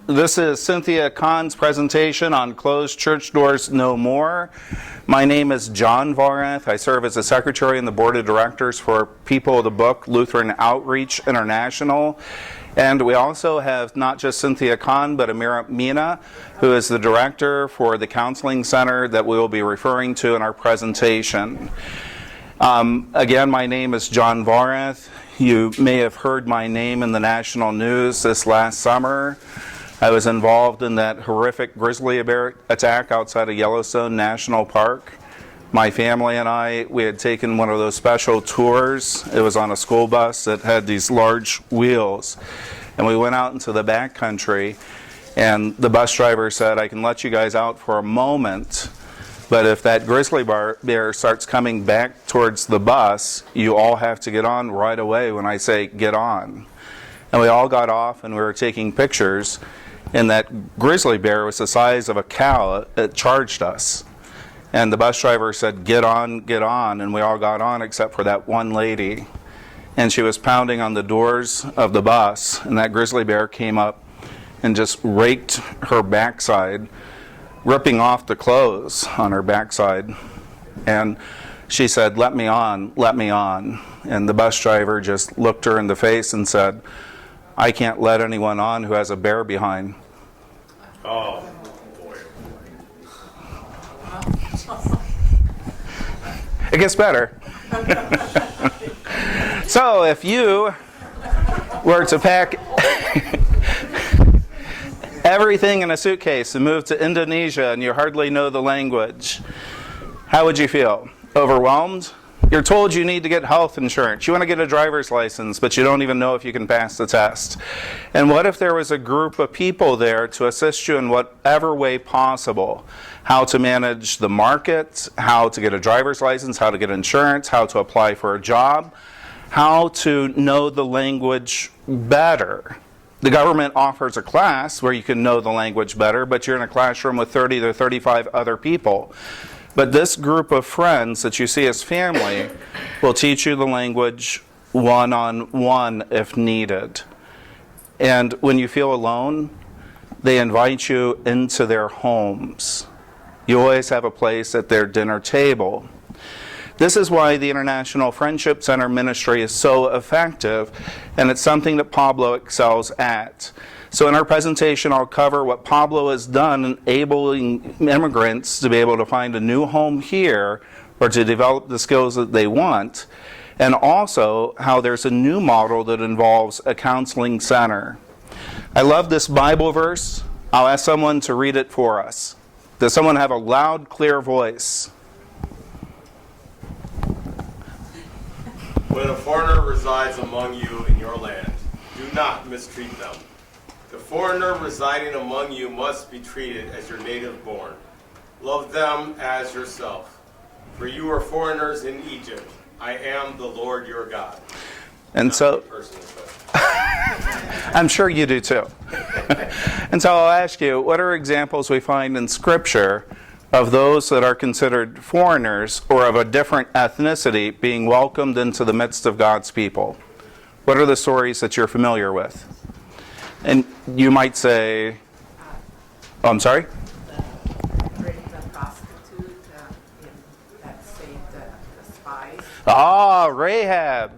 This is Cynthia Khan's presentation on Closed Church Doors No More. My name is John Varath. I serve as the secretary and the board of directors for People of the Book Lutheran Outreach International. And we also have not just Cynthia Khan, but Amira Mina, who is the director for the counseling center that we will be referring to in our presentation. Again, my name is John Varath. You may have heard my name in the national news this last summer. I was involved in that horrific grizzly bear attack outside of Yellowstone National Park. My family and I, we had taken one of those special tours. It was on a school bus that had these large wheels. And we went out into the backcountry, and the bus driver said, I can let you guys out for a moment, but if that grizzly bear starts coming back towards the bus, you all have to get on right away when I say get on. And we all got off and we were taking pictures, and that grizzly bear was the size of a cow. It charged us. And the bus driver said, get on, and we all got on except for that one lady. And she was pounding on the doors of the bus, and that grizzly bear came up and just raked her backside, ripping off the clothes on her backside. And she said, let me on, let me on. And the bus driver just looked her in the face and said, I can't let anyone on who has a bear behind. Oh, boy. It gets better. So if you were to pack everything in a suitcase and move to Indonesia and you hardly know the language, how would you feel? Overwhelmed? You're told you need to get health insurance. You want to get a driver's license, but you don't even know if you can pass the test. And what if there was a group of people there to assist you in whatever way possible? How to manage the market, how to get a driver's license, how to get insurance, how to apply for a job, how to know the language better. The government offers a class where you can know the language better, but you're in a classroom with 30 to 35 other people. But this group of friends that you see as family will teach you the language one-on-one if needed. And when you feel alone, they invite you into their homes. You always have a place at their dinner table. This is why the International Friendship Center ministry is so effective, and it's something that Pablo excels at. So in our presentation, I'll cover what Pablo has done in enabling immigrants to be able to find a new home here or to develop the skills that they want, and also how there's a new model that involves a counseling center. I love this Bible verse. I'll ask someone to read it for us. Does someone have a loud, clear voice? When a foreigner resides among you in your land, do not mistreat them. The foreigner residing among you must be treated as your native born. Love them as yourself. For you are foreigners in Egypt. I am the Lord your God. And so, I'm sure you do too. And so I'll ask you, what are examples we find in Scripture of those that are considered foreigners or of a different ethnicity being welcomed into the midst of God's people? What are the stories that you're familiar with? And you might say, oh, I'm sorry? The prostitute that saved the spies. Ah, Rahab,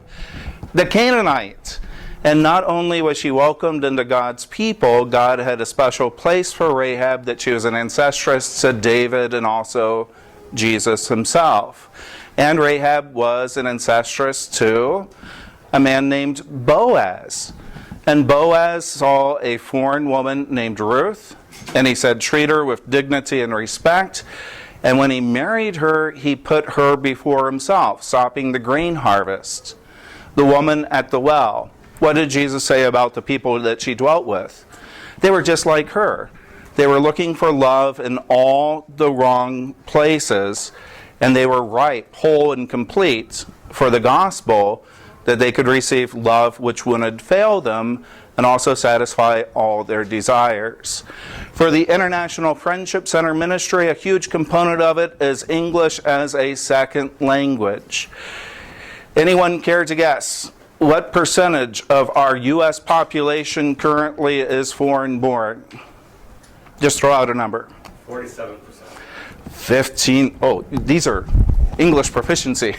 the Canaanite. And not only was she welcomed into God's people, God had a special place for Rahab, that she was an ancestress to David and also Jesus himself. And Rahab was an ancestress to a man named Boaz. And Boaz saw a foreign woman named Ruth, and he said, treat her with dignity and respect. And when he married her, he put her before himself, stopping the grain harvest. The woman at the well. What did Jesus say about the people that she dwelt with? They were just like her. They were looking for love in all the wrong places, and they were ripe, whole, and complete for the gospel, that they could receive love which wouldn't fail them and also satisfy all their desires. For the International Friendship Center ministry, a huge component of it is English as a second language. Anyone care to guess what percentage of our U.S. population currently is foreign born? Just throw out a number. 47%. 15. Oh, these are English proficiency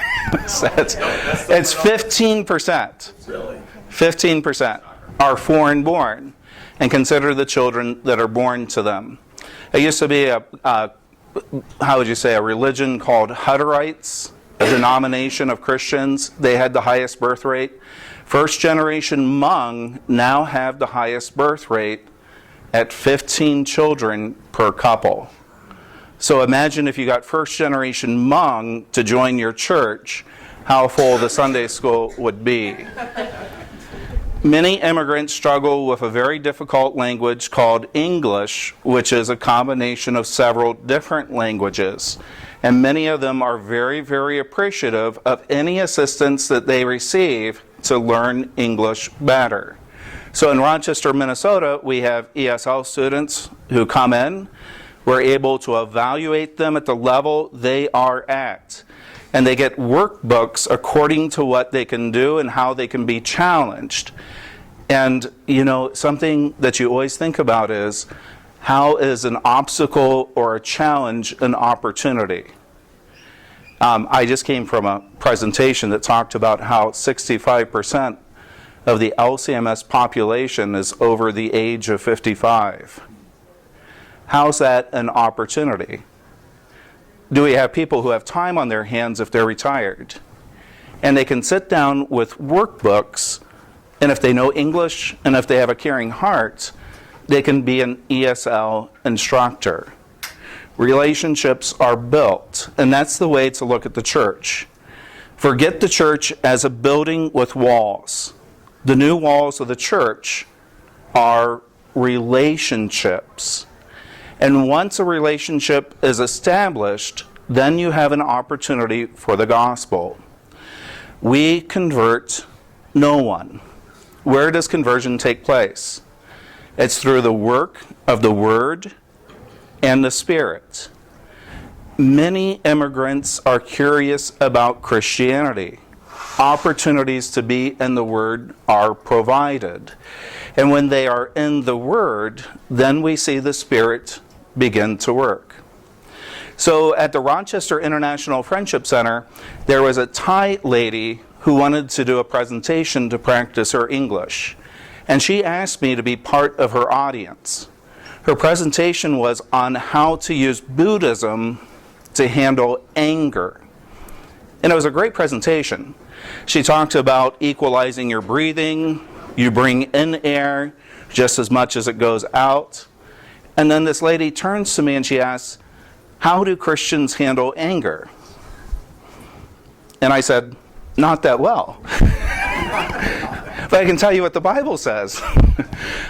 sets. It's 15%. Really? 15% are foreign born, and consider the children that are born to them. It used to be how would you say, a religion called Hutterites, a denomination of Christians. They had the highest birth rate. First generation Hmong now have the highest birth rate at 15 children per couple. So imagine if you got first generation Hmong to join your church, how full the Sunday school would be. Many immigrants struggle with a very difficult language called English, which is a combination of several different languages. And many of them are very, very appreciative of any assistance that they receive to learn English better. So in Rochester, Minnesota, we have ESL students who come in. We're able to evaluate them at the level they are at. And they get workbooks according to what they can do and how they can be challenged. And, you know, something that you always think about is, how is an obstacle or a challenge an opportunity? I just came from a presentation that talked about how 65% of the LCMS population is over the age of 55. How's that an opportunity? Do we have people who have time on their hands if they're retired? And they can sit down with workbooks, and if they know English and if they have a caring heart, they can be an ESL instructor. Relationships are built, and that's the way to look at the church. Forget the church as a building with walls. The new walls of the church are relationships. And once a relationship is established, then you have an opportunity for the gospel. We convert no one. Where does conversion take place? It's through the work of the Word and the Spirit. Many immigrants are curious about Christianity. Opportunities to be in the Word are provided. And when they are in the Word, then we see the Spirit begin to work. So at the Rochester International Friendship Center, there was a Thai lady who wanted to do a presentation to practice her English. And she asked me to be part of her audience. Her presentation was on how to use Buddhism to handle anger. And it was a great presentation. She talked about equalizing your breathing. You bring in air just as much as it goes out. And then this lady turns to me and she asks, how do Christians handle anger? And I said, not that well. But I can tell you what the Bible says.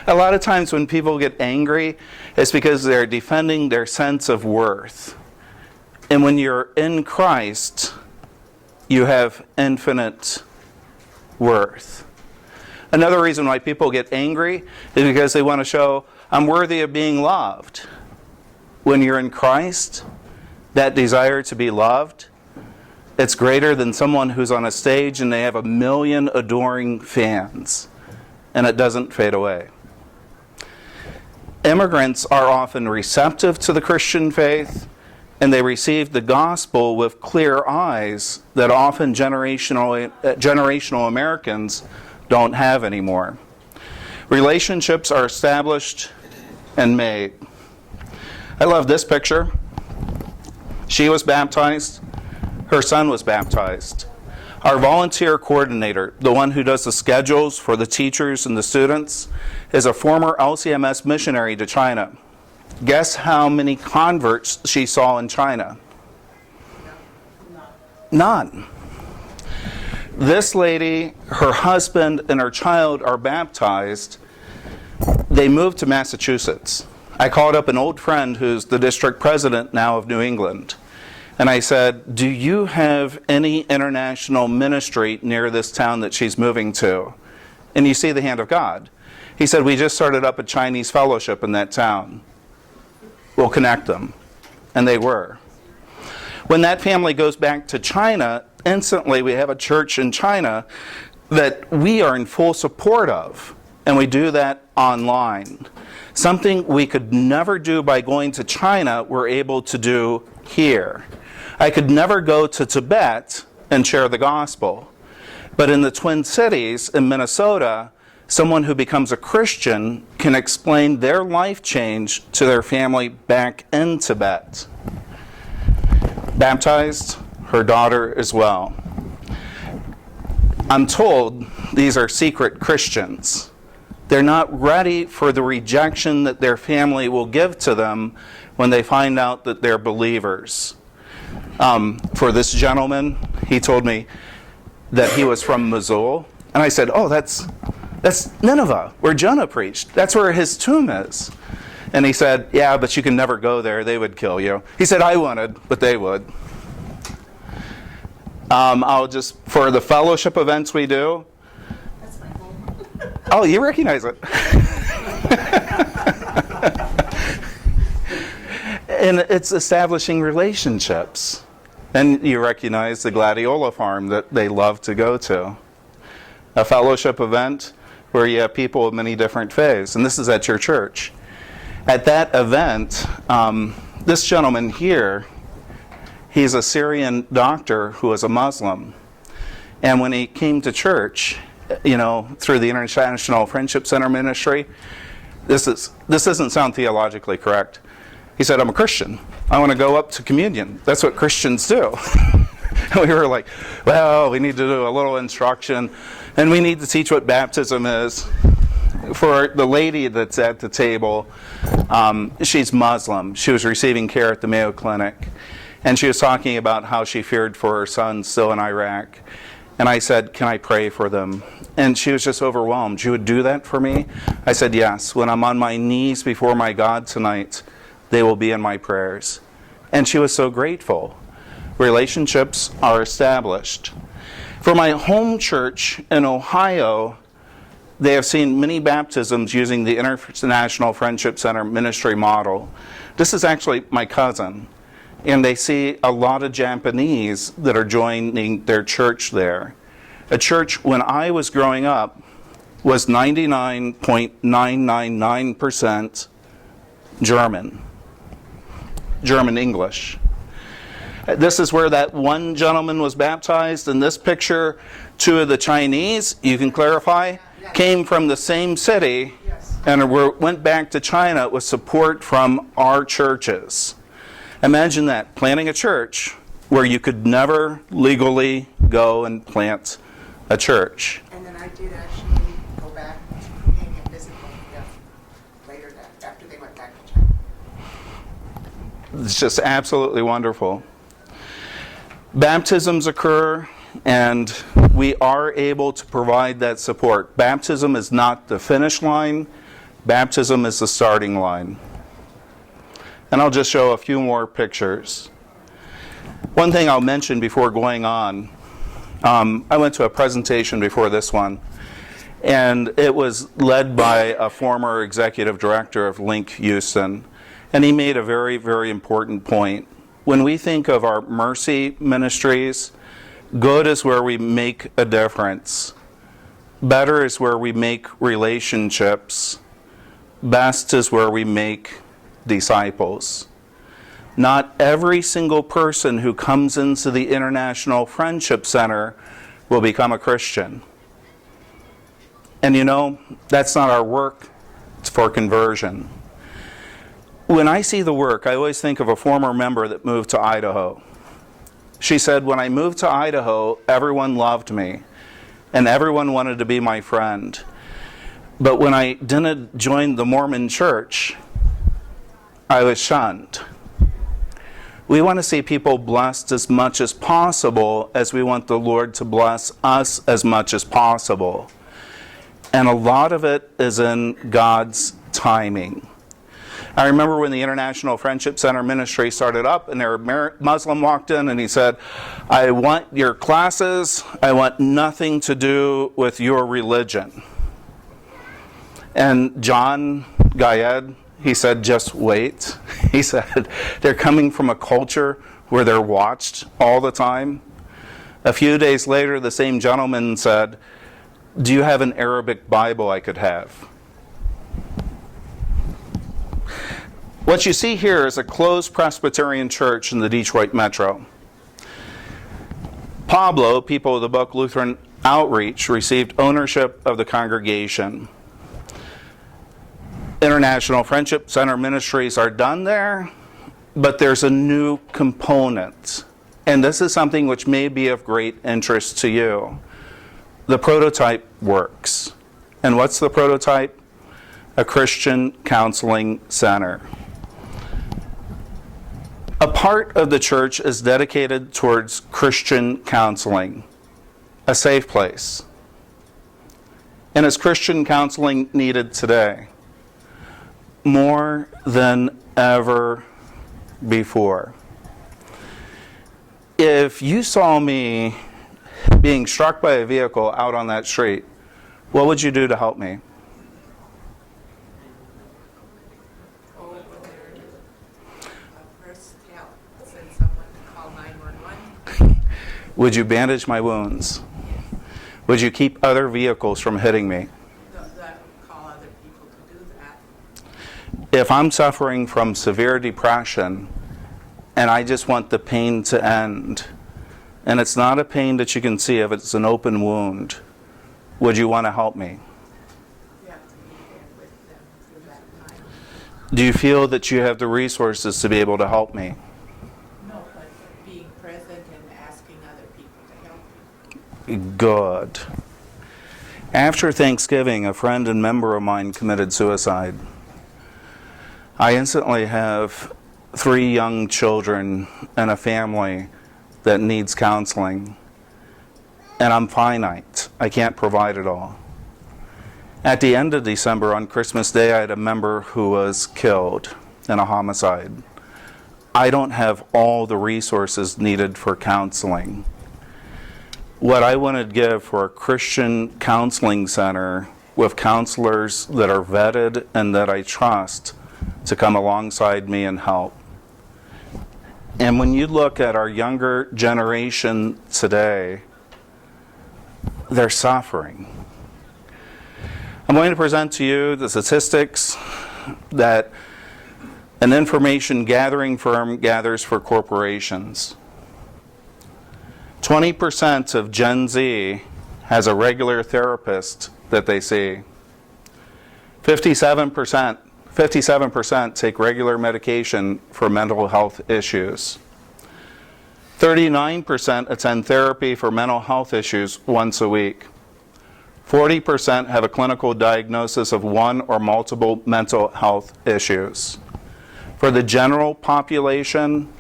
A lot of times when people get angry, it's because they're defending their sense of worth. And when you're in Christ, you have infinite worth. Another reason why people get angry is because they want to show, I'm worthy of being loved. When you're in Christ, that desire to be loved, it's greater than someone who's on a stage and they have 1 million adoring fans, and it doesn't fade away. Immigrants are often receptive to the Christian faith, and they receive the gospel with clear eyes that often generational Americans don't have anymore. Relationships are established and made. I love this picture. She was baptized. Her son was baptized. Our volunteer coordinator, the one who does the schedules for the teachers and the students, is a former LCMS missionary to China. Guess how many converts she saw in China? None. This lady, her husband, and her child are baptized. They moved to Massachusetts. I called up an old friend who's the district president now of New England. And I said, do you have any international ministry near this town that she's moving to? And you see the hand of God. He said, we just started up a Chinese fellowship in that town. We'll connect them. And they were. When that family goes back to China, instantly we have a church in China that we are in full support of, and we do that online. Something we could never do by going to China, we're able to do here. I could never go to Tibet and share the gospel. But in the Twin Cities in Minnesota, someone who becomes a Christian can explain their life change to their family back in Tibet. Baptized, her daughter as well. I'm told these are secret Christians. They're not ready for the rejection that their family will give to them when they find out that they're believers. For this gentleman, he told me that he was from Mosul. And I said, oh, that's Nineveh, where Jonah preached. That's where his tomb is. And he said, yeah, but you can never go there. They would kill you. He said, I wanted, but they would. For the fellowship events we do. That's my home. Oh, you recognize it. And it's establishing relationships. And you recognize the Gladiola farm that they love to go to. A fellowship event where you have people of many different faiths. And this is at your church. At that event, this gentleman here, he's a Syrian doctor who is a Muslim. And when he came to church, through the International Friendship Center ministry, this doesn't sound theologically correct. He said, I'm a Christian. I want to go up to communion. That's what Christians do. And we were like, well, we need to do a little instruction, and we need to teach what baptism is. For the lady that's at the table, she's Muslim. She was receiving care at the Mayo Clinic. And she was talking about how she feared for her son still in Iraq. And I said, can I pray for them? And she was just overwhelmed. You would do that for me? I said, yes. When I'm on my knees before my God tonight, they will be in my prayers. And she was so grateful. Relationships are established. For my home church in Ohio, they have seen many baptisms using the International Friendship Center ministry model. This is actually my cousin. And they see a lot of Japanese that are joining their church there. A church, when I was growing up, was 99.999% German. German English. This is where that one gentleman was baptized. In this picture, two of the Chinese, you can clarify, came from the same city and went back to China with support from our churches. Imagine that, planting a church where you could never legally go and plant a church. And then I did actually go back to Penang and visit them later after they went back to China. It's just absolutely wonderful. Baptisms occur, and we are able to provide that support. Baptism is not the finish line. Baptism is the starting line. And I'll just show a few more pictures. One thing I'll mention before going on, I went to a presentation before this one, and it was led by a former executive director of Link Houston, and he made a very, very important point. When we think of our mercy ministries, good is where we make a difference. Better is where we make relationships. Best is where we make disciples. Not every single person who comes into the International Friendship Center will become a Christian. And that's not our work. It's for conversion. When I see the work, I always think of a former member that moved to Idaho. She said, when I moved to Idaho, everyone loved me, and everyone wanted to be my friend. But when I didn't join the Mormon church, I was shunned. We want to see people blessed as much as possible, as we want the Lord to bless us as much as possible. And a lot of it is in God's timing. I remember when the International Friendship Center ministry started up, and a Muslim walked in and he said, I want your classes, I want nothing to do with your religion. And John Gayed, he said, just wait. He said, they're coming from a culture where they're watched all the time. A few days later, the same gentleman said, Do you have an Arabic Bible I could have? What you see here is a closed Presbyterian church in the Detroit metro. Pablo, people of the book Lutheran Outreach, received ownership of the congregation. International Friendship Center ministries are done there, but there's a new component. And this is something which may be of great interest to you. The prototype works. And what's the prototype? A Christian counseling center. A part of the church is dedicated towards Christian counseling, a safe place. And is Christian counseling needed today? More than ever before. If you saw me being struck by a vehicle out on that street, what would you do to help me? First, send someone to call 911. Would you bandage my wounds? Would you keep other vehicles from hitting me? Call other people to do that. If I'm suffering from severe depression and I just want the pain to end, and it's not a pain that you can see if it's an open wound, would you want to help me? You have to be there with them through that time. Do you feel that you have the resources to be able to help me? No, but being present and asking other people to help you. Good. After Thanksgiving, a friend and member of mine committed suicide. I instantly have 3 young children and a family that needs counseling. And I'm finite. I can't provide it all. At the end of December, on Christmas Day, I had a member who was killed in a homicide. I don't have all the resources needed for counseling. What I want to give for a Christian counseling center with counselors that are vetted and that I trust to come alongside me and help. And when you look at our younger generation today, they're suffering. I'm going to present to you the statistics that an information gathering firm gathers for corporations. 20% of Gen Z has a regular therapist that they see. 57% take regular medication for mental health issues. 39% attend therapy for mental health issues once a week. 40% have a clinical diagnosis of one or multiple mental health issues. For the general population,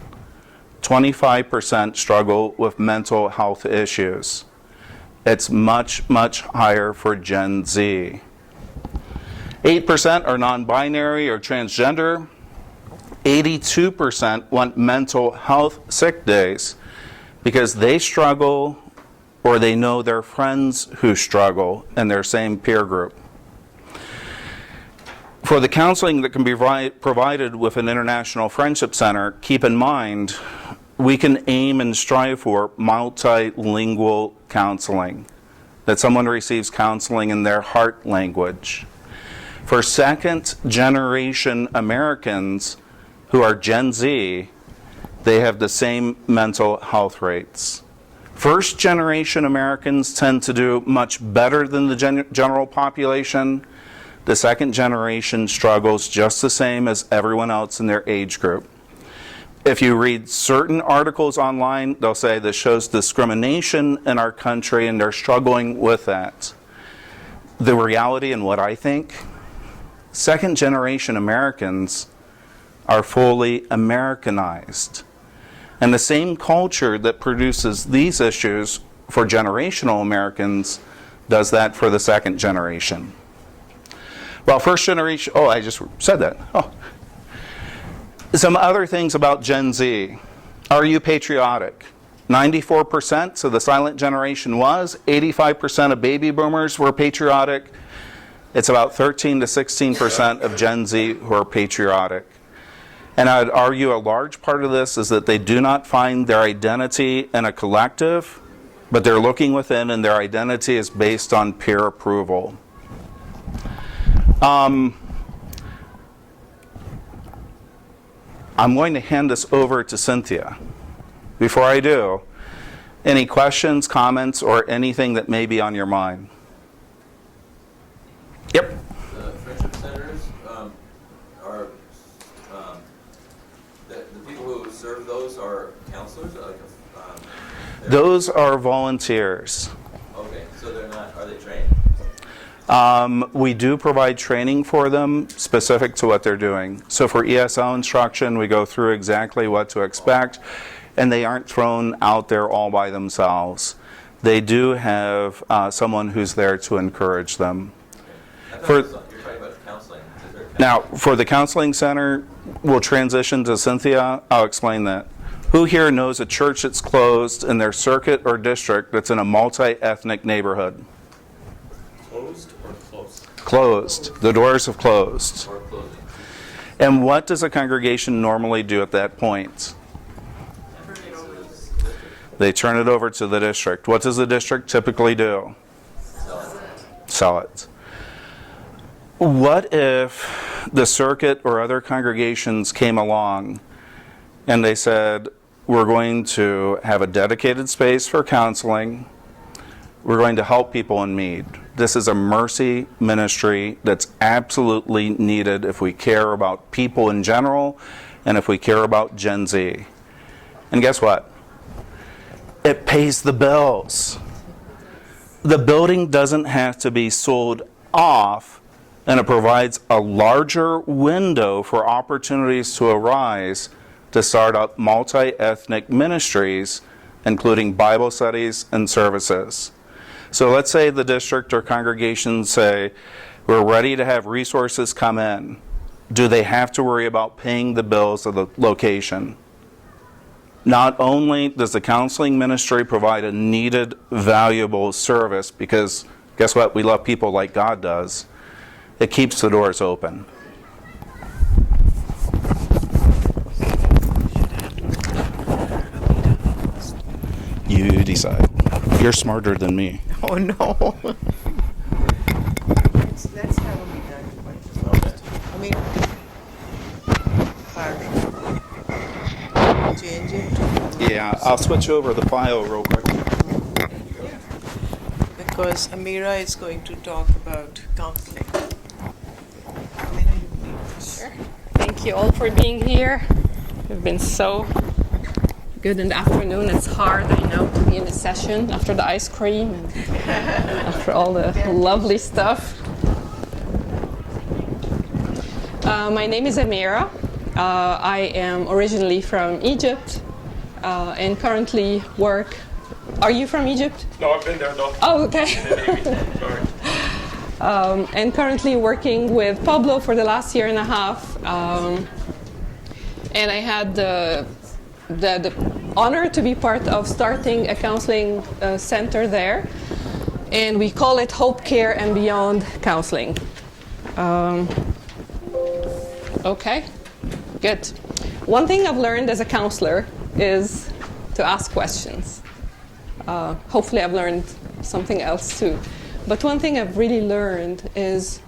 25% struggle with mental health issues. It's much, much higher for Gen Z. 8% are non-binary or transgender. 82% want mental health sick days because they struggle or they know their friends who struggle in their same peer group. For the counseling that can be provided with an International Friendship Center, keep in mind we can aim and strive for multilingual counseling, that someone receives counseling in their heart language. For second-generation Americans who are Gen Z, they have the same mental health rates. First-generation Americans tend to do much better than the general population. The second generation struggles just the same as everyone else in their age group. If you read certain articles online, they'll say this shows discrimination in our country and they're struggling with that. The reality and what I think, second generation Americans are fully Americanized. And the same culture that produces these issues for generational Americans does that for the second generation. Well, first generation, I just said that. Some other things about Gen Z. Are you patriotic? 94%, so the silent generation was. 85% of baby boomers were patriotic. It's about 13 to 16% of Gen Z who are patriotic. And I'd argue a large part of this is that they do not find their identity in a collective, but they're looking within, and their identity is based on peer approval. I'm going to hand this over to Cynthia. Before I do, any questions, comments, or anything that may be on your mind? Yep. The friendship centers are the people who serve those are counselors. Those are volunteers. Okay, so they're not. Are they trained? We do provide training for them specific to what they're doing. So for ESL instruction, we go through exactly what to expect, and they aren't thrown out there all by themselves. They do have someone who's there to encourage them. You're talking about counseling. Is there Now, for the counseling center, we'll transition to Cynthia. I'll explain that. Who here knows a church that's closed in their circuit or district that's in a multi-ethnic neighborhood? Closed or close? Closed. The doors have closed. or closing? And what does a congregation normally do at that point? They turn it over to the district. What does the district typically do? Sell it. What if the circuit or other congregations came along and they said, we're going to have a dedicated space for counseling. We're going to help people in need. This is a mercy ministry that's absolutely needed if we care about people in general and if we care about Gen Z. And guess what? It pays the bills. The building doesn't have to be sold off, and it provides a larger window for opportunities to arise to start up multi-ethnic ministries, including Bible studies and services. So let's say the district or congregation say, we're ready to have resources come in. Do they have to worry about paying the bills of the location? Not only does the counseling ministry provide a needed, valuable service, because guess what? We love people like God does. It keeps the doors open. You decide. You're smarter than me. Oh, no. Let's have a meeting. I mean, change it. Yeah, I'll switch over the file real quick. Because Amira is going to talk about counseling. Amira, you need this. Sure. Thank you all for being here. You've been so good in the afternoon. It's hard, I know, to be in a session after the ice cream and after all the lovely stuff. My name is Amira. I am originally from Egypt and currently work. Are you from Egypt? No, I've been there though. Oh, okay. Sorry. And currently working with Pablo for the last year and a half. And I had the honor to be part of starting a counseling center there. And we call it Hope Care and Beyond Counseling. Okay, good. One thing I've learned as a counselor is to ask questions. Hopefully I've learned something else too. But one thing I've really learned is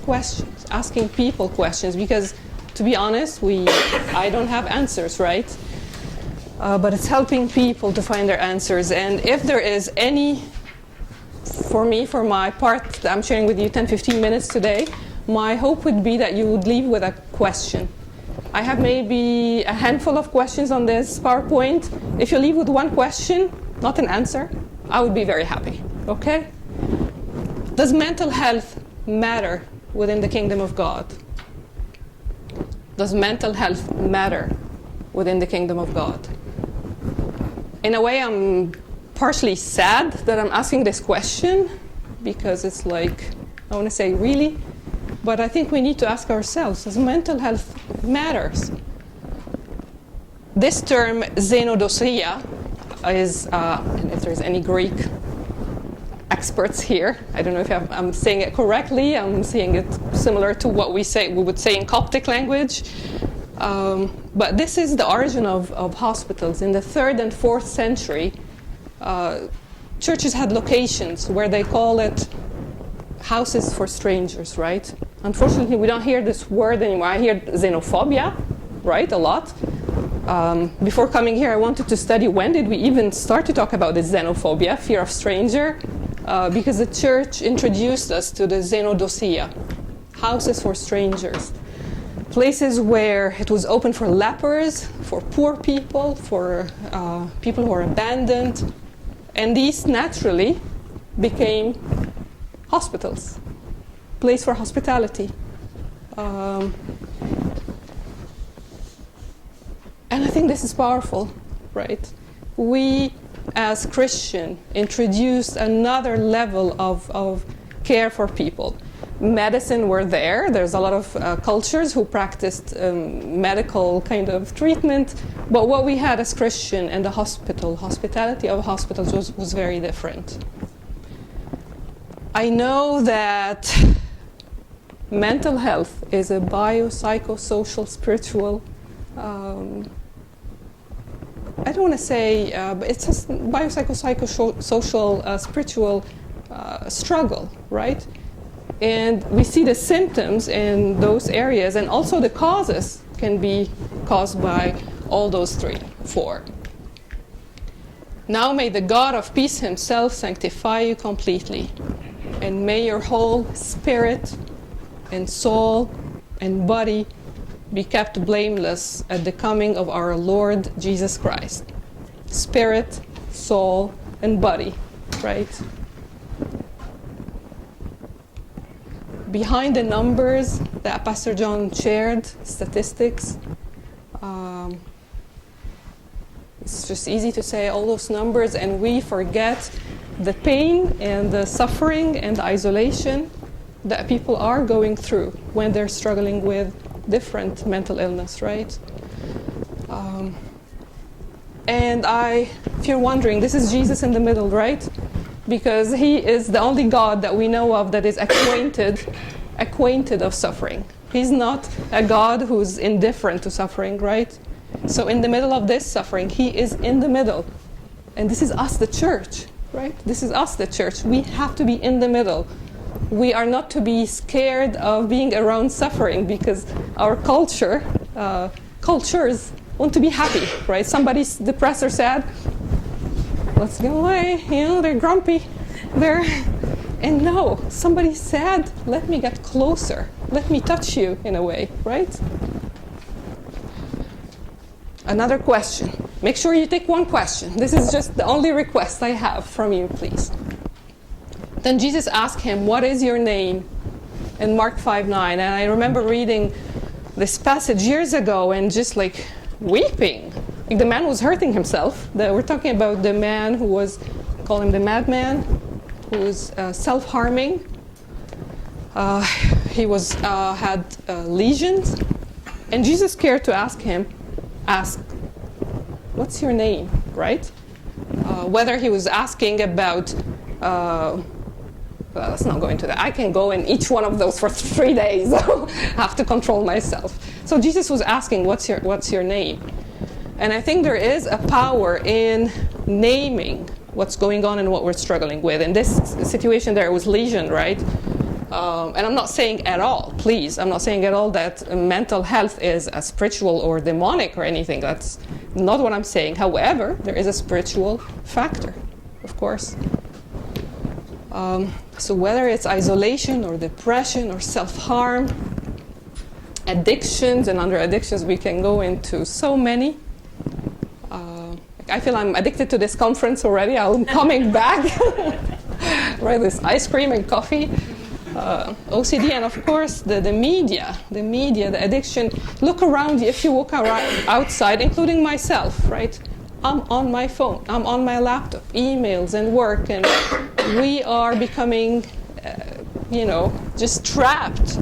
questions, asking people questions, because to be honest, I don't have answers, right? But it's helping people to find their answers. And if there is any, for my part that I'm sharing with you 10-15 minutes today, my hope would be that you would leave with a question. I have maybe a handful of questions on this PowerPoint. If you leave with one question, not an answer, I would be very happy, okay? Does mental health matter within the kingdom of God? Does mental health matter within the kingdom of God? In a way, I'm partially sad that I'm asking this question, because it's like, I want to say, really? But I think we need to ask ourselves, does mental health matters? This term, xenodosia, is, and if there's any Greek experts here, I don't know if I'm saying it correctly, I'm saying it similar to what we would say in Coptic language. But this is the origin of hospitals. In the 3rd and 4th century, churches had locations where they call it houses for strangers, right? Unfortunately, we don't hear this word anymore. I hear xenophobia, right, a lot. Before coming here, I wanted to study when did we even start to talk about this xenophobia, fear of stranger, because the church introduced us to the xenodosia, houses for strangers, places where it was open for lepers, for poor people, for people who are abandoned, and these naturally became hospitals, place for hospitality. And I think this is powerful, right? We, as Christian, introduced another level of care for people. Medicine were there. There's a lot of cultures who practiced medical kind of treatment. But what we had as Christian and the hospitality of hospitals was very different. I know that mental health is a biopsychosocial, spiritual, I don't want to say, but it's a biopsychosocial, spiritual struggle, right? And we see the symptoms in those areas, and also the causes can be caused by all those 3, 4. Now may the God of peace himself sanctify you completely, and may your whole spirit and soul and body be kept blameless at the coming of our Lord Jesus Christ. Spirit, soul, and body, right? Behind the numbers that Pastor John shared, statistics, it's just easy to say all those numbers, and we forget the pain and the suffering and the isolation that people are going through when they're struggling with different mental illness, right? And if you're wondering, this is Jesus in the middle, right? Because he is the only God that we know of that is acquainted of suffering. He's not a God who's indifferent to suffering, right? So in the middle of this suffering, he is in the middle. And this is us, the church, right? This is us, the church. We have to be in the middle. We are not to be scared of being around suffering, because our cultures want to be happy, right? Somebody's depressed or sad, let's go away, they're grumpy. And no, somebody's sad, let me get closer. Let me touch you in a way, right? Another question. Make sure you take one question. This is just the only request I have from you, please. Then Jesus asked him, what is your name? In Mark 5:9. And I remember reading this passage years ago and just like weeping. Like the man was hurting himself. We're talking about the man who was, call him the madman, who was self-harming. He had lesions. And Jesus cared to ask, what's your name, right? Whether he was asking about well, let's not go into that. I can go in each one of those for 3 days. I have to control myself. So Jesus was asking, what's your name? And I think there is a power in naming what's going on and what we're struggling with. In this situation there was lesion, right? And I'm not saying at all, please, I'm not saying at all that mental health is a spiritual or demonic or anything. That's not what I'm saying. However, there is a spiritual factor, of course. So whether it's isolation or depression or self-harm, addictions, and under addictions we can go into so many. I feel I'm addicted to this conference already. I'm coming back. Right, this ice cream and coffee. OCD, and of course the media, the addiction. Look around you. If you walk outside, including myself, right? I'm on my phone, I'm on my laptop, emails and work, and we are becoming, just trapped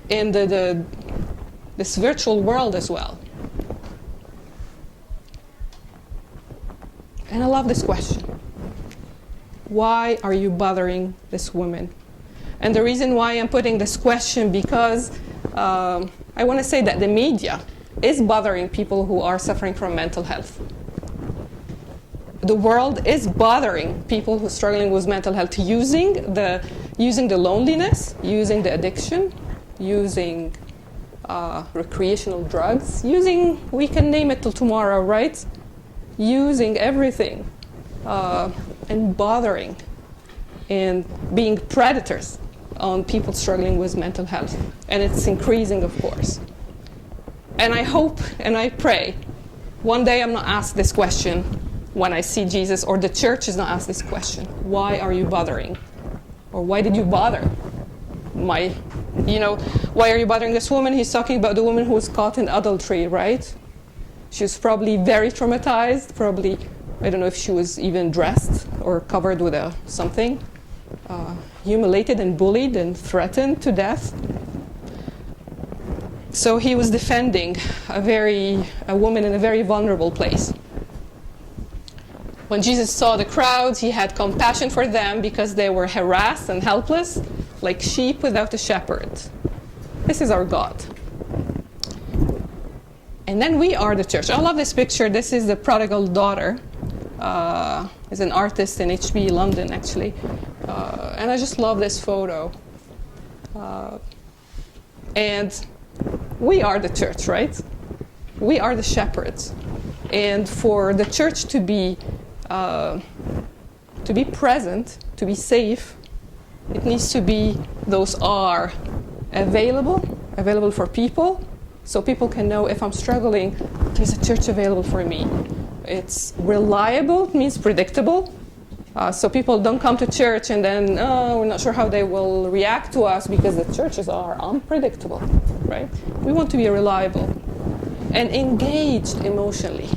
in this virtual world as well. And I love this question. Why are you bothering this woman? And the reason why I'm putting this question, because I want to say that the media is bothering people who are suffering from mental health. the world is bothering people who are struggling with mental health, using the loneliness, using the addiction, using recreational drugs, we can name it till tomorrow, right? Using everything and bothering and being predators on people struggling with mental health. And it's increasing, of course. And I hope and I pray one day I'm not asked this question when I see Jesus, or the church is not asked this question. Why are you bothering? Or why did you bother? Why are you bothering this woman? He's talking about the woman who was caught in adultery, right? She was probably very traumatized, I don't know if she was even dressed or covered with something, humiliated and bullied and threatened to death. So he was defending a woman in a very vulnerable place. When Jesus saw the crowds, he had compassion for them because they were harassed and helpless, like sheep without a shepherd. This is our God. And then we are the church. I love this picture. This is the prodigal daughter. Is an artist in HB London, actually. And I just love this photo. And we are the church, right? We are the shepherds. And for the church to be present, to be safe, it needs to be, those are available for people, so people can know if I'm struggling, there's a church available for me. It's reliable, it means predictable. So people don't come to church and then, we're not sure how they will react to us because the churches are unpredictable, right? We want to be reliable and engaged emotionally,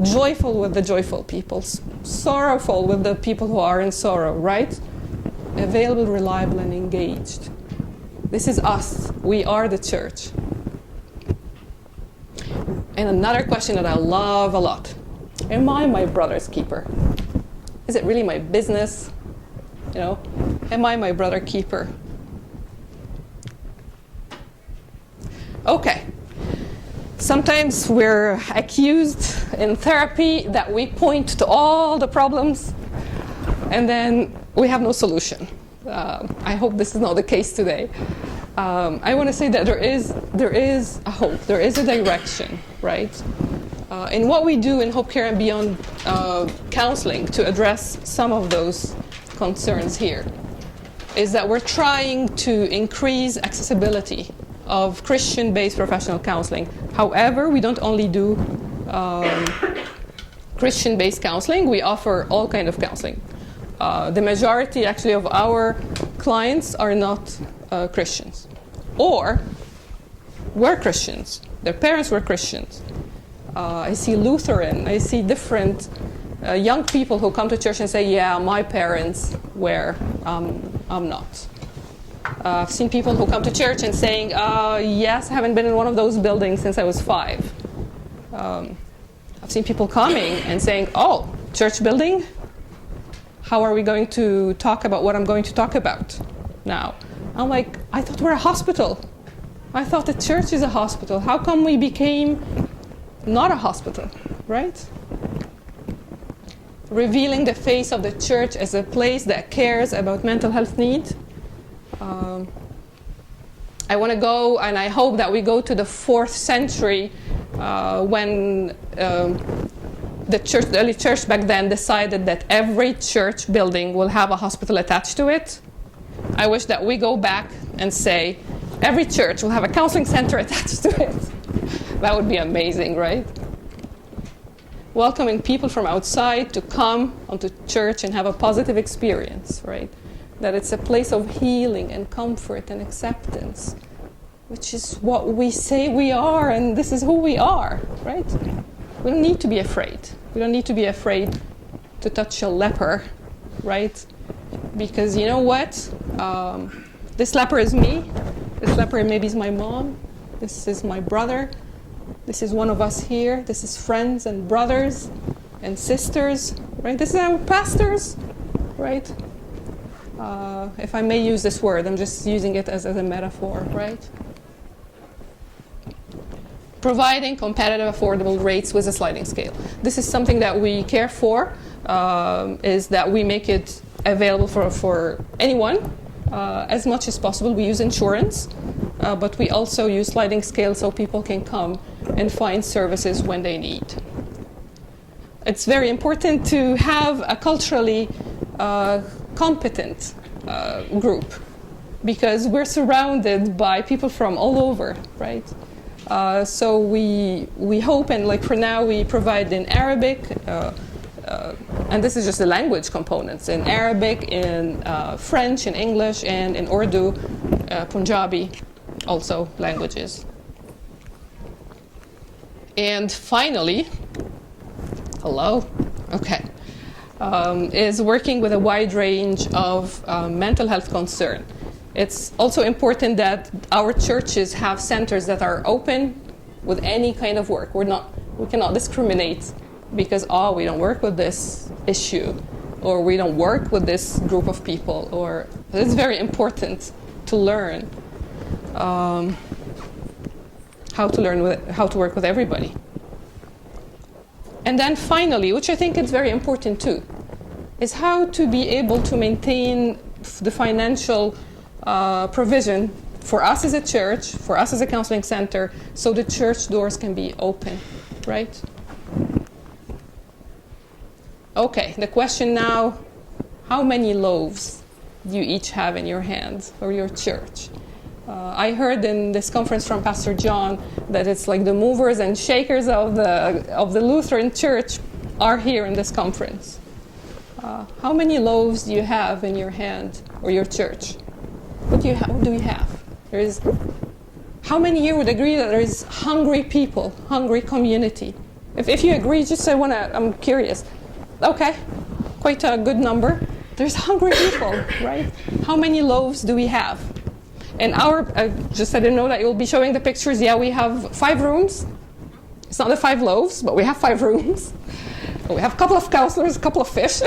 joyful with the joyful people, sorrowful with the people who are in sorrow, right? Available, reliable, and engaged. This is us. We are the church. And another question that I love a lot. Am I my brother's keeper? Is it really my business? Am I my brother keeper? Okay. Sometimes we're accused in therapy that we point to all the problems and then we have no solution. I hope this is not the case today. I want to say that there is a hope, there is a direction, right? In what we do in Hope Care and Beyond counseling to address some of those concerns here is that we're trying to increase accessibility of Christian-based professional counseling. However, we don't only do Christian-based counseling, we offer all kinds of counseling. The majority actually of our clients are not Christians, or were Christians. Their parents were Christians. I see Lutheran, I see different young people who come to church and say, yeah, my parents were, I'm not. I've seen people who come to church and saying, yes, I haven't been in one of those buildings since I was 5. I've seen people coming and saying, oh, church building? How are we going to talk about what I'm going to talk about now? I'm like, I thought we're a hospital. I thought the church is a hospital. How come we became not a hospital, right? Revealing the face of the church as a place that cares about mental health needs. I want to go, and I hope that we go to the 4th century when the early church back then decided that every church building will have a hospital attached to it. I wish that we go back and say, every church will have a counseling center attached to it. That would be amazing, right? Welcoming people from outside to come onto church and have a positive experience, right? That it's a place of healing and comfort and acceptance, which is what we say we are, and this is who we are, right? We don't need to be afraid. We don't need to be afraid to touch a leper, right? Because you know what? This leper is me. This leper maybe is my mom. This is my brother. This is one of us here. This is friends and brothers and sisters, right? This is our pastors, right? If I may use this word, I'm just using it as a metaphor, right? Providing competitive, affordable rates with a sliding scale. This is something that we care for. is that we make it available for anyone as much as possible. We use insurance, but we also use sliding scale so people can come and find services when they need. It's very important to have a culturally competent group, because we're surrounded by people from all over, right? So we hope, and like for now, we provide in Arabic, and this is just the language components, in Arabic, in French, in English, and in Urdu, Punjabi, also languages. And finally, hello, okay, is working with a wide range of mental health concern. It's also important that our churches have centers that are open with any kind of work. We cannot discriminate because, we don't work with this issue, or we don't work with this group of people, or it's very important to learn how to work with everybody. And then finally, which I think is very important too, is how to be able to maintain the financial provision for us as a church, for us as a counseling center, so the church doors can be open, right? Okay, the question now, how many loaves do you each have in your hands for your church? I heard in this conference from Pastor John that it's like the movers and shakers of the Lutheran Church are here in this conference. How many loaves do you have in your hand, or your church? What do we have? How many here would agree that there is hungry people, hungry community? If you agree, just say I'm curious. Okay, quite a good number. There's hungry people, right? How many loaves do we have? And I didn't know that you'll be showing the pictures. Yeah, we have 5 rooms. It's not the 5 loaves, but we have 5 rooms. We have a couple of counselors, a couple of fish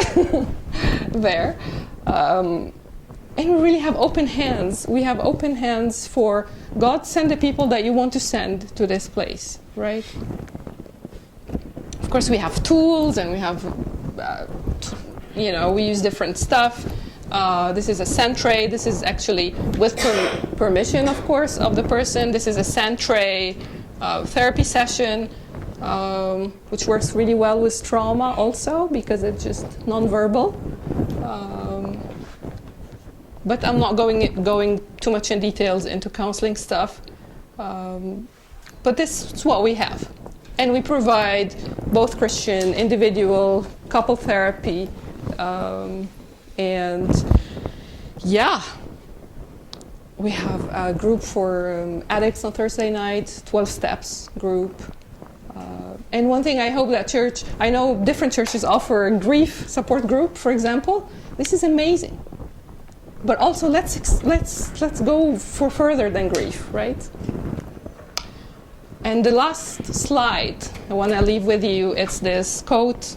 there. And we really have open hands. We have open hands for God. Send the people that you want to send to this place, right? Of course, we have tools, and we have, we use different stuff. This is a sand tray. This is actually with permission, of course, of the person. This is a sand tray therapy session, which works really well with trauma also, because it's just nonverbal. But I'm not going too much in details into counseling stuff. But this is what we have. And we provide both Christian, individual, couple therapy, and we have a group for addicts on Thursday night, 12 steps group. And one thing I hope that I know different churches offer a grief support group, for example. This is amazing. But also let's go for further than grief, right? And the last slide I want to leave with you, it's this quote: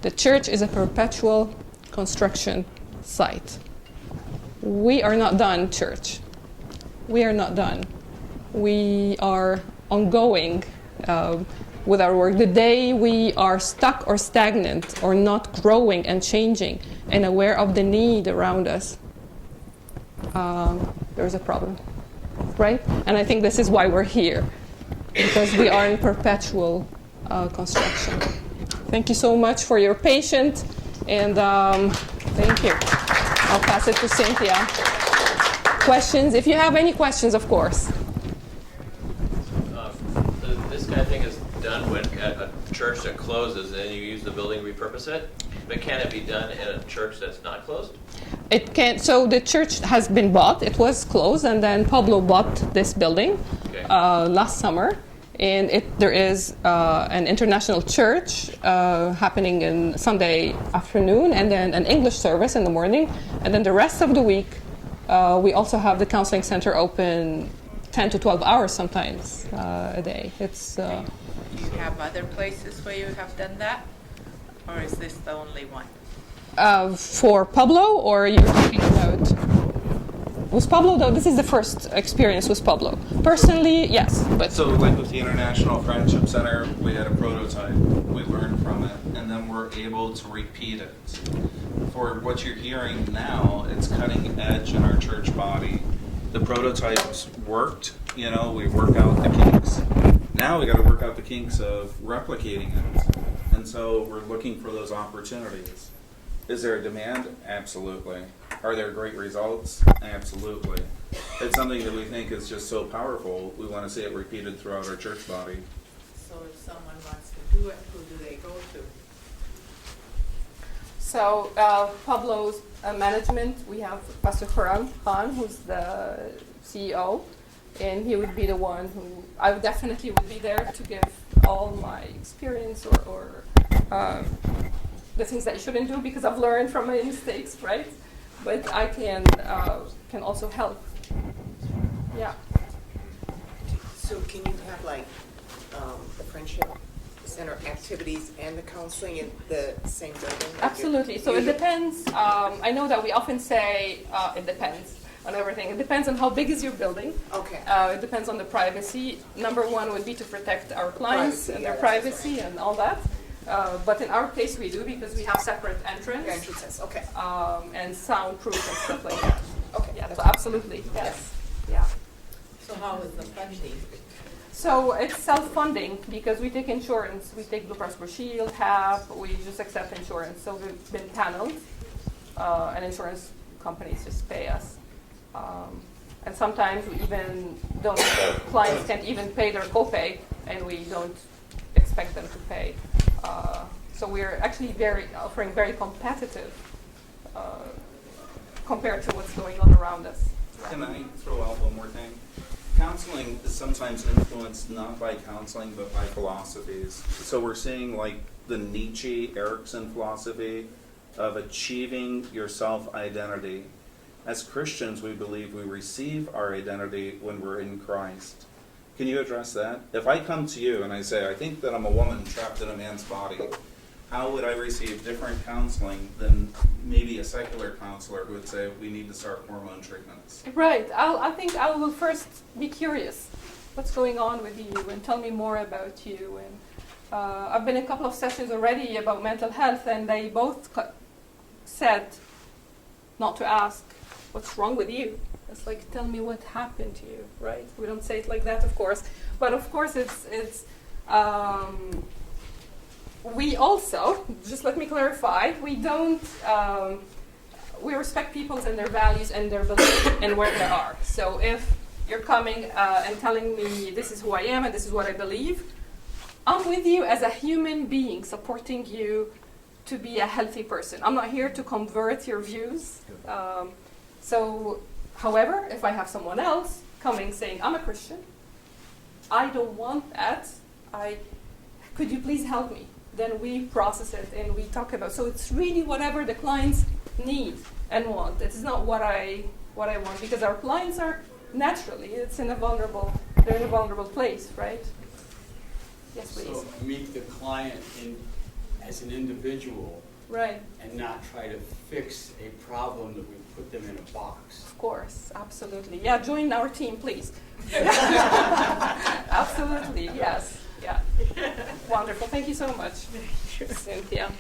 "The church is a perpetual construction site." We are not done, church. We are not done. We are ongoing with our work. The day we are stuck or stagnant or not growing and changing and aware of the need around us, there's a problem, right? And I think this is why we're here, because we are in perpetual construction. Thank you so much for your patience, and thank you. I'll pass it to Cynthia. Questions? If you have any questions, of course. This kind of thing is done when at a church that closes and you use the building, repurpose it. But can it be done in a church that's not closed? It can. So the church has been bought. It was closed, and then Pablo bought this building last summer. And there is an international church happening in Sunday afternoon, and then an English service in the morning. And then the rest of the week, we also have the counseling center open 10 to 12 hours sometimes a day. It's. Do you have other places where you have done that? Or is this the only one? For Pablo, or you're talking about... With Pablo, though, this is the first experience with Pablo. Personally, yes, but... So like with the International Friendship Center, we had a prototype. We learned from it. And then we're we're able to repeat it. For what you're hearing now, it's cutting edge in our church body. The prototypes worked, we work out the kinks. Now we got to work out the kinks of replicating it. And so we're looking for those opportunities. Is there a demand? Absolutely. Are there great results? Absolutely. It's something that we think is just so powerful, we want to see it repeated throughout our church body. So if someone wants to do it, who do they go to? So Pablo's management, we have Pastor Cynthia M Khan, who's the CEO, and he would be the one who I would definitely would be there to give all my experience or the things that you shouldn't do because I've learned from my mistakes, right? But I can also help. Yeah. So can you have like the friendship center activities and the counseling in the same building? Absolutely. So it depends. I know that we often say it depends on everything. It depends on how big is your building. Okay. It depends on the privacy. Number one would be to protect our clients Privacy, and yeah, their that's privacy and all that. But in our case, we do because we have separate entrance Entrances, okay. and soundproof and stuff like that. Okay. Yeah, so absolutely, yes. Yeah. So how is the funding? So it's self-funding because we take insurance. We take Blue Cross Blue Shield, HAP, we just accept insurance. So we've been paneled and insurance companies just pay us. And sometimes we even don't, clients can't even pay their copay and we don't expect them to pay. So we're actually offering very competitive compared to what's going on around us. Can I throw out one more thing? Counseling is sometimes influenced not by counseling, but by philosophies. So we're seeing like the Nietzsche, Erikson philosophy of achieving your self-identity. As Christians, we believe we receive our identity when we're in Christ. Can you address that? If I come to you and I say, I think that I'm a woman trapped in a man's body, how would I receive different counseling than maybe a secular counselor who would say, we need to start hormone treatments? Right. I think I will first be curious. What's going on with you? And tell me more about you. And I've been in a couple of sessions already about mental health, and they both said not to ask, what's wrong with you? It's like, tell me what happened to you, right? We don't say it like that, of course. But of course, it's we also, just let me clarify, we don't, we respect people and their values and their beliefs and where they are. So if you're coming and telling me this is who I am and this is what I believe, I'm with you as a human being, supporting you to be a healthy person. I'm not here to convert your views. However, if I have someone else coming saying, I'm a Christian, I don't want that, could you please help me? Then we process it and we talk about. So it's really whatever the clients need and want. It's not what I want, because our clients are naturally, they're in a vulnerable place, right? Yes, please. So meet the client as an individual, Right. and not try to fix a problem that we put them in a box. Of course, absolutely. Yeah, join our team, please. Absolutely, yes. Yeah. Wonderful. Thank you so much, Cynthia.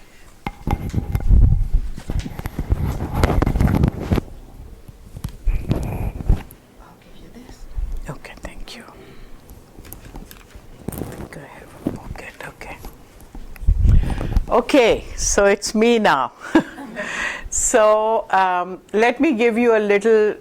I'll give you this. Okay, thank you. Go ahead, pocket, okay. Okay, so it's me now. So let me give you a little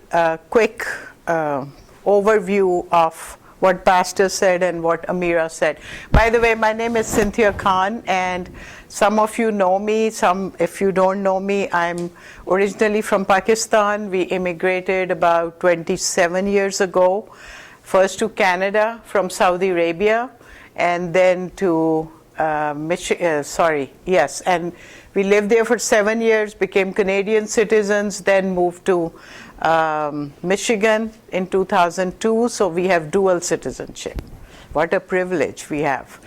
quick overview of what Pastor said and what Amira said. By the way, my name is Cynthia Khan, and some of you know me. Some, if you don't know me, I'm originally from Pakistan. We immigrated about 27 years ago, first to Canada from Saudi Arabia, and then to and we lived there for 7 years, became Canadian citizens, then moved to Michigan in 2002, so we have dual citizenship. What a privilege we have.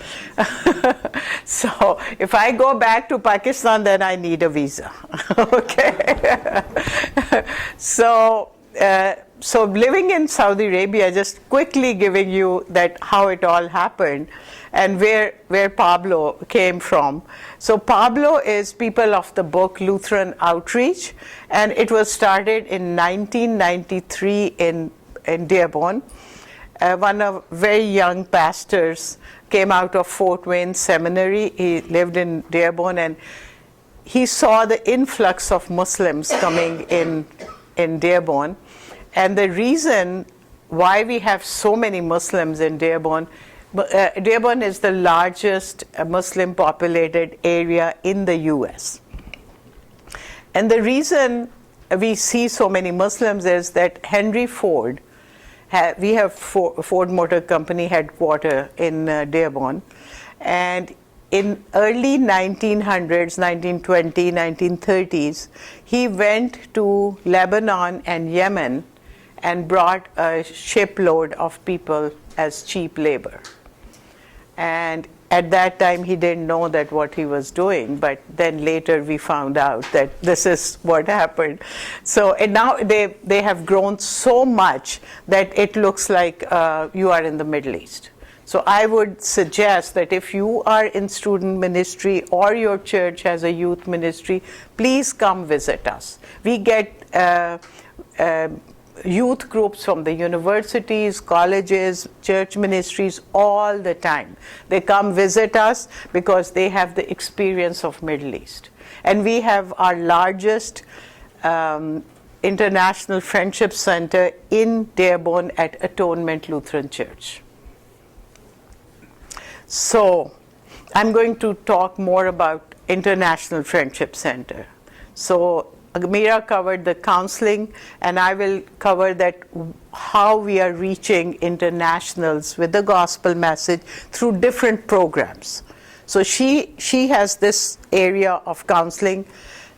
So if I go back to Pakistan, then I need a visa. Okay. So so living in Saudi Arabia, just quickly giving you that how it all happened and where Pablo came from. So Pablo is people of the book Lutheran Outreach, and it was started in 1993 in Dearborn. One of very young pastors came out of Fort Wayne Seminary. He lived in Dearborn, and he saw the influx of Muslims coming in Dearborn. And the reason why we have so many Muslims in Dearborn, Dearborn is the largest Muslim populated area in the US. And the reason we see so many Muslims is that Henry Ford, we have Ford Motor Company headquarters in Dearborn, and in early 1900s, 1920, 1930s, he went to Lebanon and Yemen and brought a shipload of people as cheap labor. And at that time, he didn't know that what he was doing, but then later we found out that this is what happened. So and now they have grown so much that it looks like you are in the Middle East. So I would suggest that if you are in student ministry or your church has a youth ministry, please come visit us. We get youth groups from the universities, colleges, church ministries all the time. They come visit us because they have the experience of Middle East. And we have our largest international friendship center in Dearborn at Atonement Lutheran Church. So I'm going to talk more about International Friendship Center. So Amira covered the counseling, and I will cover that how we are reaching internationals with the gospel message through different programs. So she has this area of counseling.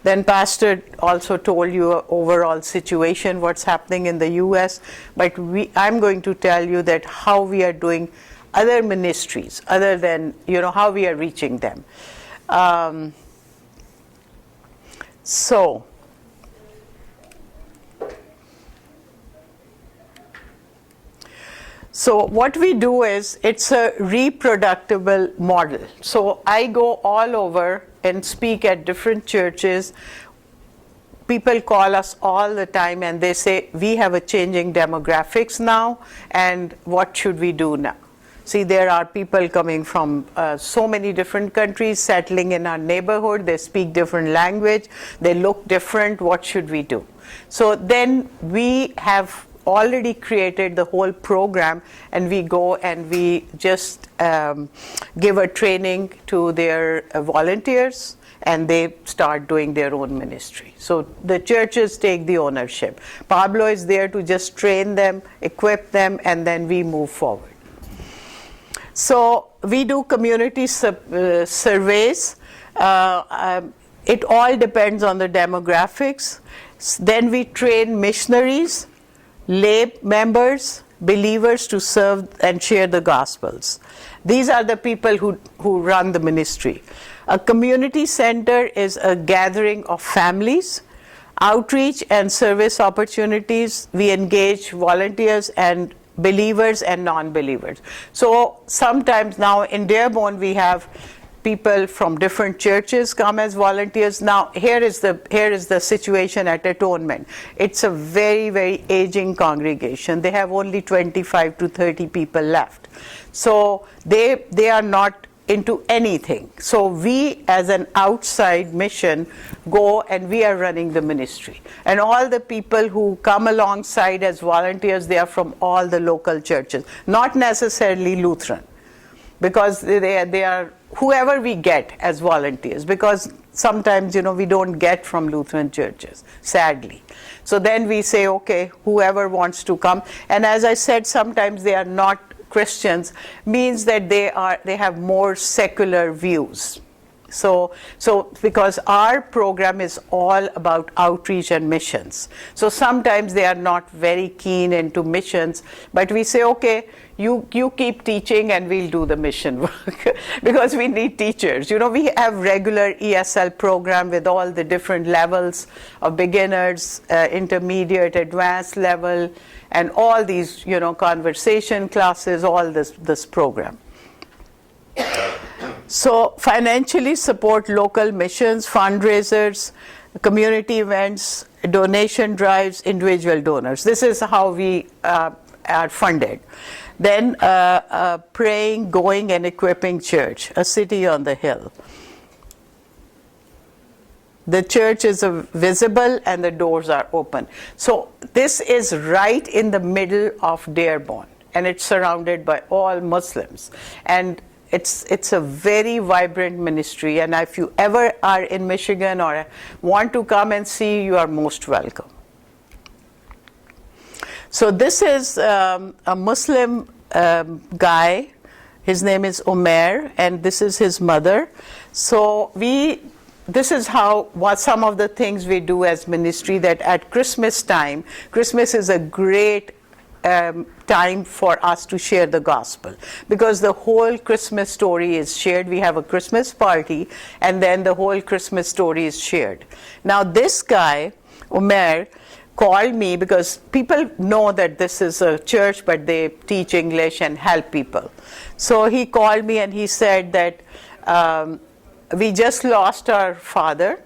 Then Pastor also told you overall situation, what's happening in the US, but I'm going to tell you that how we are doing other ministries, other than, how we are reaching them. So what we do is, it's a reproducible model. So I go all over and speak at different churches. People call us all the time and they say, we have a changing demographics now, and what should we do now? See, there are people coming from so many different countries settling in our neighborhood. They speak different language. They look different. What should we do? So then we have already created the whole program, and we go and we just give a training to their volunteers, and they start doing their own ministry. So the churches take the ownership. Pablo is there to just train them, equip them, and then we move forward. So we do community surveys. It all depends on the demographics. Then we train missionaries, lay members, believers to serve and share the gospels. These are the people who run the ministry. A community center is a gathering of families. Outreach and service opportunities, we engage volunteers and believers and non-believers. So sometimes now in Dearborn we have people from different churches come as volunteers. Now here is the situation at Atonement. It's a very, very aging congregation. They have only 25 to 30 people left. So they are not into anything. So we as an outside mission go and we are running the ministry. And all the people who come alongside as volunteers, they are from all the local churches, not necessarily Lutheran, because they are whoever we get as volunteers, because sometimes we don't get from Lutheran churches, sadly. So then we say, okay, whoever wants to come. And as I said, sometimes they are not Christians, means that they have more secular views. So because our program is all about outreach and missions. So sometimes they are not very keen into missions, but we say, okay, you keep teaching and we'll do the mission work because we need teachers. You know, we have regular ESL program with all the different levels of beginners, intermediate, advanced level, and all these, you know, conversation classes, all this program. So financially support local missions, fundraisers, community events, donation drives, individual donors. This is how we are funded. Then praying, going, and equipping church, a city on the hill. The church is visible and the doors are open. So this is right in the middle of Dearborn, and it's surrounded by all Muslims. And it's a very vibrant ministry, and if you ever are in Michigan or want to come and see, you are most welcome. So this is a Muslim guy. His name is Umair, and this is his mother. So this is what some of the things we do as ministry, that at Christmas time, Christmas is a great time for us to share the gospel, because the whole Christmas story is shared. We have a Christmas party, and then the whole Christmas story is shared. Now this guy, Umair, called me because people know that this is a church, but they teach English and help people. So he called me and he said that we just lost our father.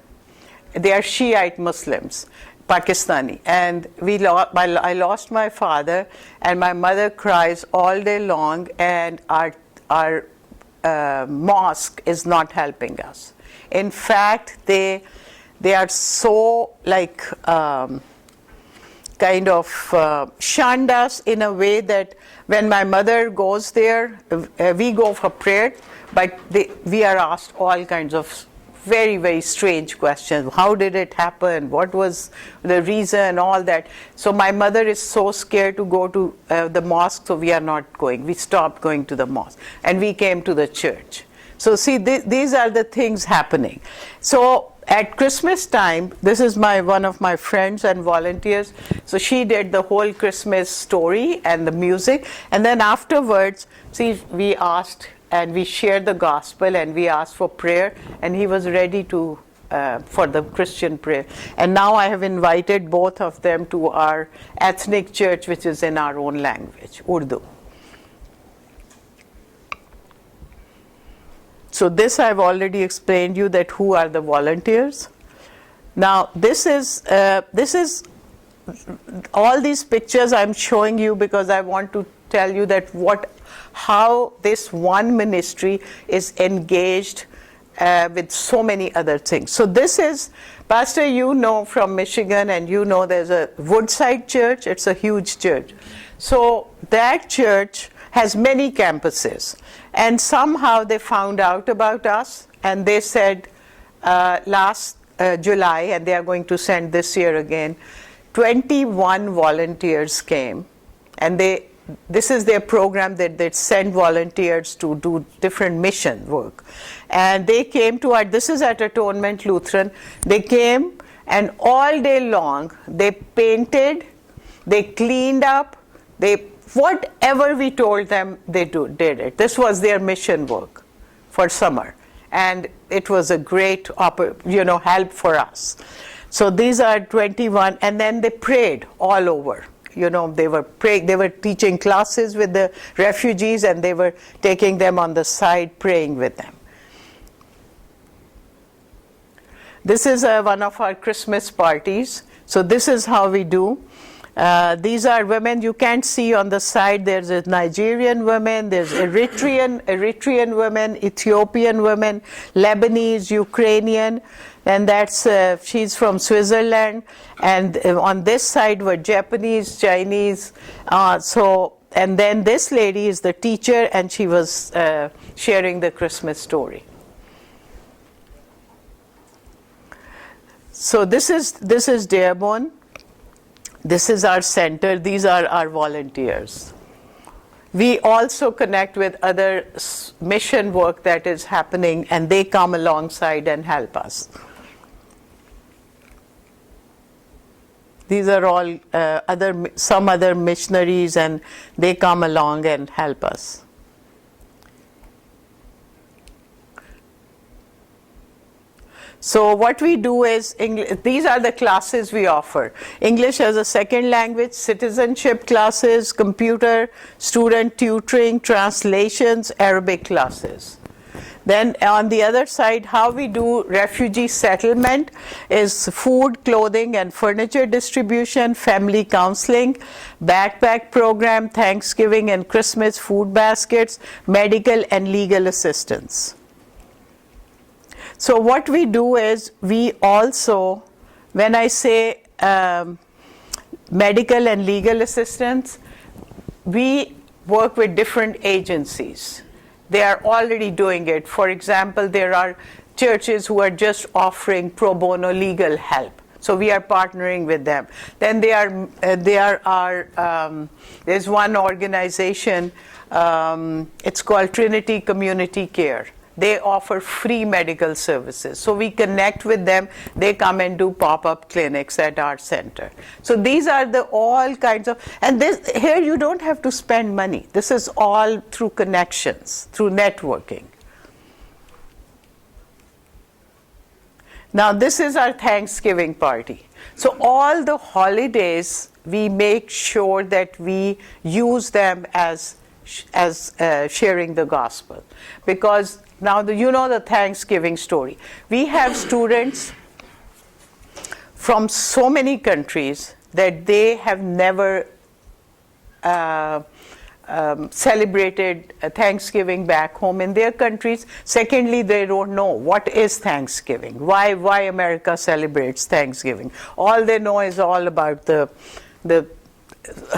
They are Shiite Muslims, Pakistani, and I lost my father, and my mother cries all day long, and our mosque is not helping us. In fact, they are so like kind of shunned us in a way that when my mother goes there, we go for prayer, but we are asked all kinds of very, very strange questions. How did it happen? What was the reason? All that. So my mother is so scared to go to the mosque, so we are not going. We stopped going to the mosque, and we came to the church. So see, these are the things happening. So at Christmas time, this is one of my friends and volunteers. So she did the whole Christmas story and the music, and then afterwards, see, we asked and we shared the gospel and we asked for prayer, and he was ready to for the Christian prayer. And now I have invited both of them to our ethnic church, which is in our own language, Urdu. So this I've already explained you that who are the volunteers. Now this is all these pictures I'm showing you because I want to tell you that how this one ministry is engaged with so many other things. So this is, Pastor, you know from Michigan, and you know there's a Woodside Church. It's a huge church. So that church has many campuses, and somehow they found out about us, and they said last July, and they are going to send this year again, 21 volunteers came, and this is their program that they send volunteers to do different mission work. And they came to this is at Atonement Lutheran. They came, and all day long they painted, they cleaned up, whatever we told them, they did it. This was their mission work for summer, and it was a great help for us. So these are 21, and then they prayed all over. They were praying, they were teaching classes with the refugees, and they were taking them on the side, praying with them. This is one of our Christmas parties. So this is how we do. These are women you can't see on the side. There's a Nigerian woman, there's Eritrean women, Ethiopian women, Lebanese, Ukrainian, and that's she's from Switzerland. And on this side were Japanese, Chinese. And then this lady is the teacher, and she was sharing the Christmas story. So this is Dearborn. This is our center. These are our volunteers. We also connect with other mission work that is happening, and they come alongside and help us. These are all some other missionaries, and they come along and help us. So what we do is, these are the classes we offer. English as a second language, citizenship classes, computer, student tutoring, translations, Arabic classes. Then on the other side, how we do refugee settlement is food, clothing, and furniture distribution, family counseling, backpack program, Thanksgiving and Christmas food baskets, medical and legal assistance. So what we do is, we also, when I say medical and legal assistance, we work with different agencies. They are already doing it. For example, there are churches who are just offering pro bono legal help. So we are partnering with them. Then there's one organization, it's called Trinity Community Care. They offer free medical services. So we connect with them. They come and do pop-up clinics at our center. So these are all kinds of, and here you don't have to spend money. This is all through connections, through networking. Now this is our Thanksgiving party. So all the holidays, we make sure that we use them as sharing the gospel. Because now you know the Thanksgiving story. We have students from so many countries that they have never celebrated Thanksgiving back home in their countries. Secondly, they don't know what is Thanksgiving, why America celebrates Thanksgiving. All they know is all about the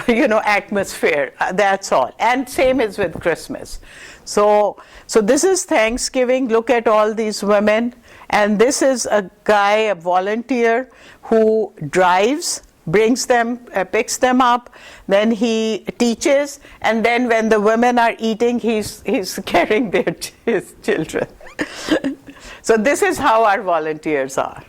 atmosphere. That's all. And same is with Christmas. So this is Thanksgiving. Look at all these women. And this is a guy, a volunteer, who drives, brings them, picks them up, then he teaches, and then when the women are eating, he's carrying his children. So this is how our volunteers are.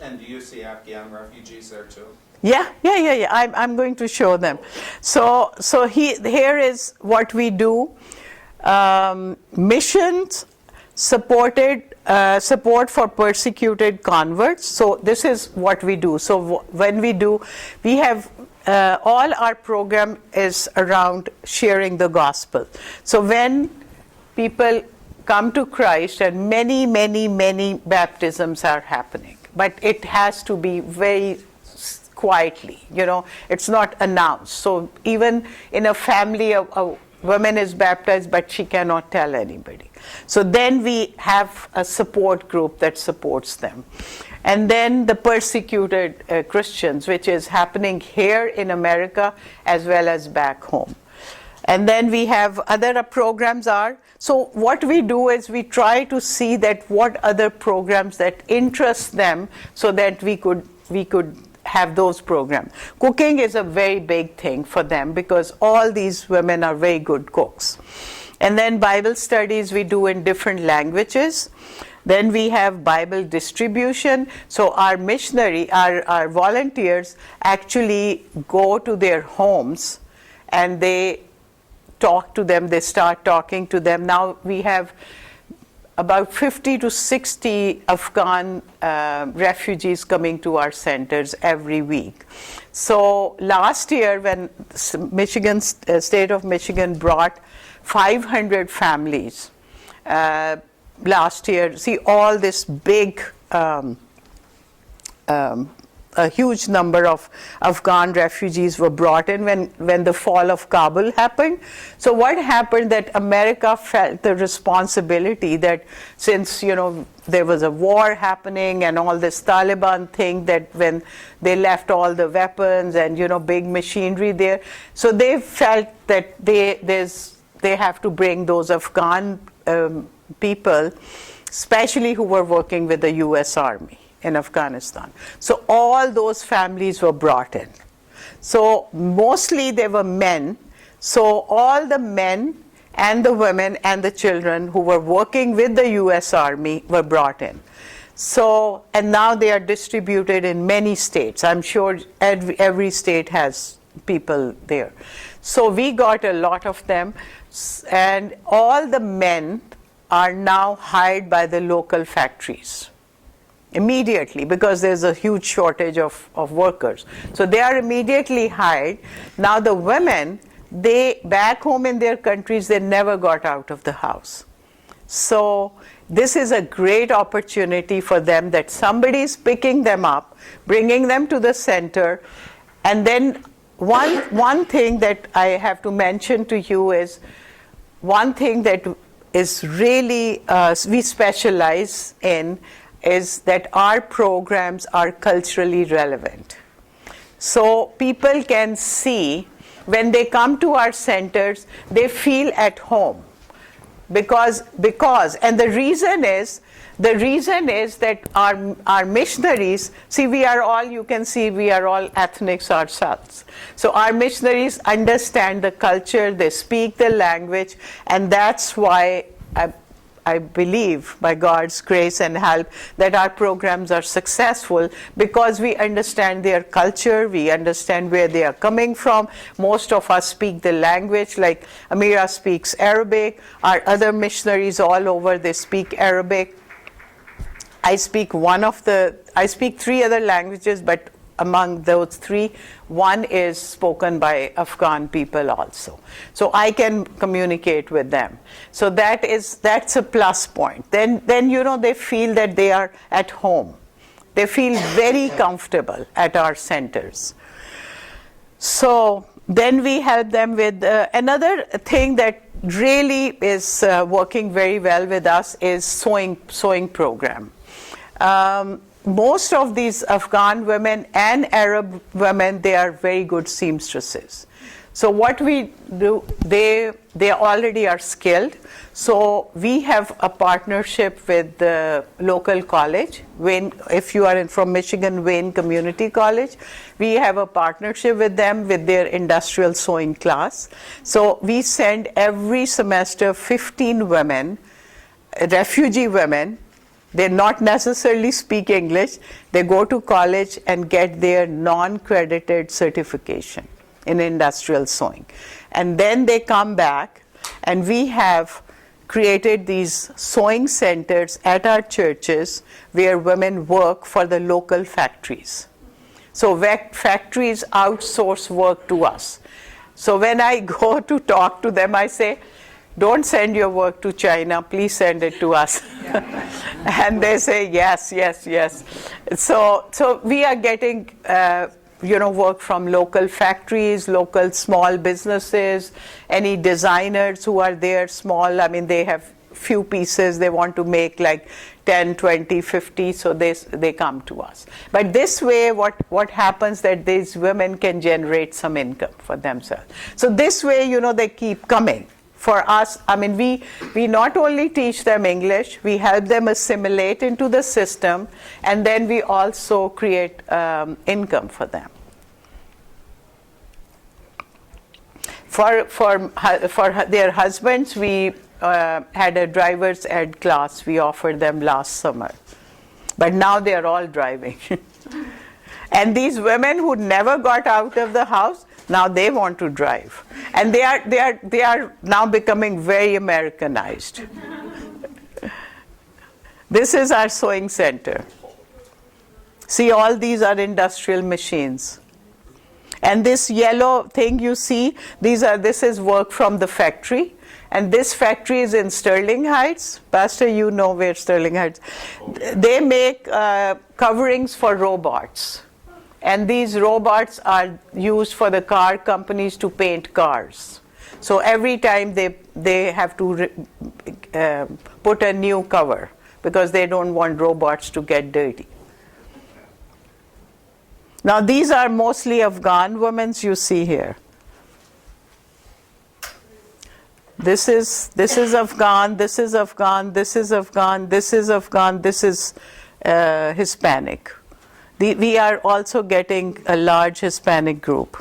And do you see Afghan refugees there too? Yeah. I'm going to show them. So here is what we do. Missions support for persecuted converts. So this is what we do. So when we have all our program is around sharing the gospel. So when people come to Christ, and many baptisms are happening, but it has to be very quietly, it's not announced. So even in a family, a woman is baptized, but she cannot tell anybody. So then we have a support group that supports them. And then the persecuted Christians, which is happening here in America as well as back home. And then we have other programs so what we do is we try to see that what other programs that interest them, so that we could have those programs. Cooking is a very big thing for them because all these women are very good cooks. And then Bible studies we do in different languages. Then we have Bible distribution. So our our volunteers actually go to their homes and they talk to them, they start talking to them. Now we have about 50 to 60 Afghan refugees coming to our centers every week. So last year when state of Michigan brought 500 families last year, see all this big, a huge number of Afghan refugees were brought in when the fall of Kabul happened. So what happened that America felt the responsibility that since, there was a war happening and all this Taliban thing, that when they left all the weapons and, big machinery there, so they felt that they have to bring those Afghan people, especially who were working with the US Army in Afghanistan. So all those families were brought in. So mostly they were men. So all the men and the women and the children who were working with the US Army were brought in. So, and now they are distributed in many states. I'm sure every state has people there. So we got a lot of them, and all the men are now hired by the local factories immediately, because there's a huge shortage of workers. So they are immediately hired. Now the women, they back home in their countries, they never got out of the house. So this is a great opportunity for them, that somebody is picking them up, bringing them to the center. And then one thing that I have to mention to you is, one thing that is really we specialize in is that our programs are culturally relevant. So people can see, when they come to our centers, they feel at home. Because and the reason is that our missionaries, see, we are all, you can see, we are all ethnics ourselves. So our missionaries understand the culture, they speak the language, and that's why I believe, by God's grace and help, that our programs are successful, because we understand their culture, we understand where they are coming from. Most of us speak the language, like Amira speaks Arabic, our other missionaries all over, they speak Arabic. I speak 3 other languages, but among those 3, one is spoken by Afghan people also. So I can communicate with them. So that's a plus point. Then they feel that they are at home. They feel very comfortable at our centers. So then we help them with another thing that really is working very well with us is sewing program. Most of these Afghan women and Arab women, they are very good seamstresses. So what we do, they already are skilled. So we have a partnership with the local college. If you are from Michigan, Wayne Community College, we have a partnership with them with their industrial sewing class. So we send every semester 15 women, refugee women. They not necessarily speak English. They go to college and get their non-credited certification in industrial sewing. And then they come back, and we have created these sewing centers at our churches where women work for the local factories. So factories outsource work to us. So when I go to talk to them, I say, don't send your work to China, please send it to us. And they say, yes. So we are getting work from local factories, local small businesses, any designers who are there, small, I mean, they have few pieces, they want to make like 10, 20, 50, so they come to us. But this way, what happens that these women can generate some income for themselves. So this way, they keep coming. For us, I mean, we not only teach them English, we help them assimilate into the system, and then we also create income for them. For their husbands, we had a driver's ed class we offered them last summer. But now they are all driving. And these women who never got out of the house, now they want to drive. And they are now becoming very Americanized. This is our sewing center. See, all these are industrial machines. And this yellow thing you see, this is work from the factory. And this factory is in Sterling Heights. Pastor, you know where Sterling Heights. They make coverings for robots. And these robots are used for the car companies to paint cars. So every time they have to put a new cover, because they don't want robots to get dirty. Now these are mostly Afghan women you see here. This is Afghan, this is Afghan, this is Afghan, this is Afghan, this is Hispanic. We are also getting a large Hispanic group.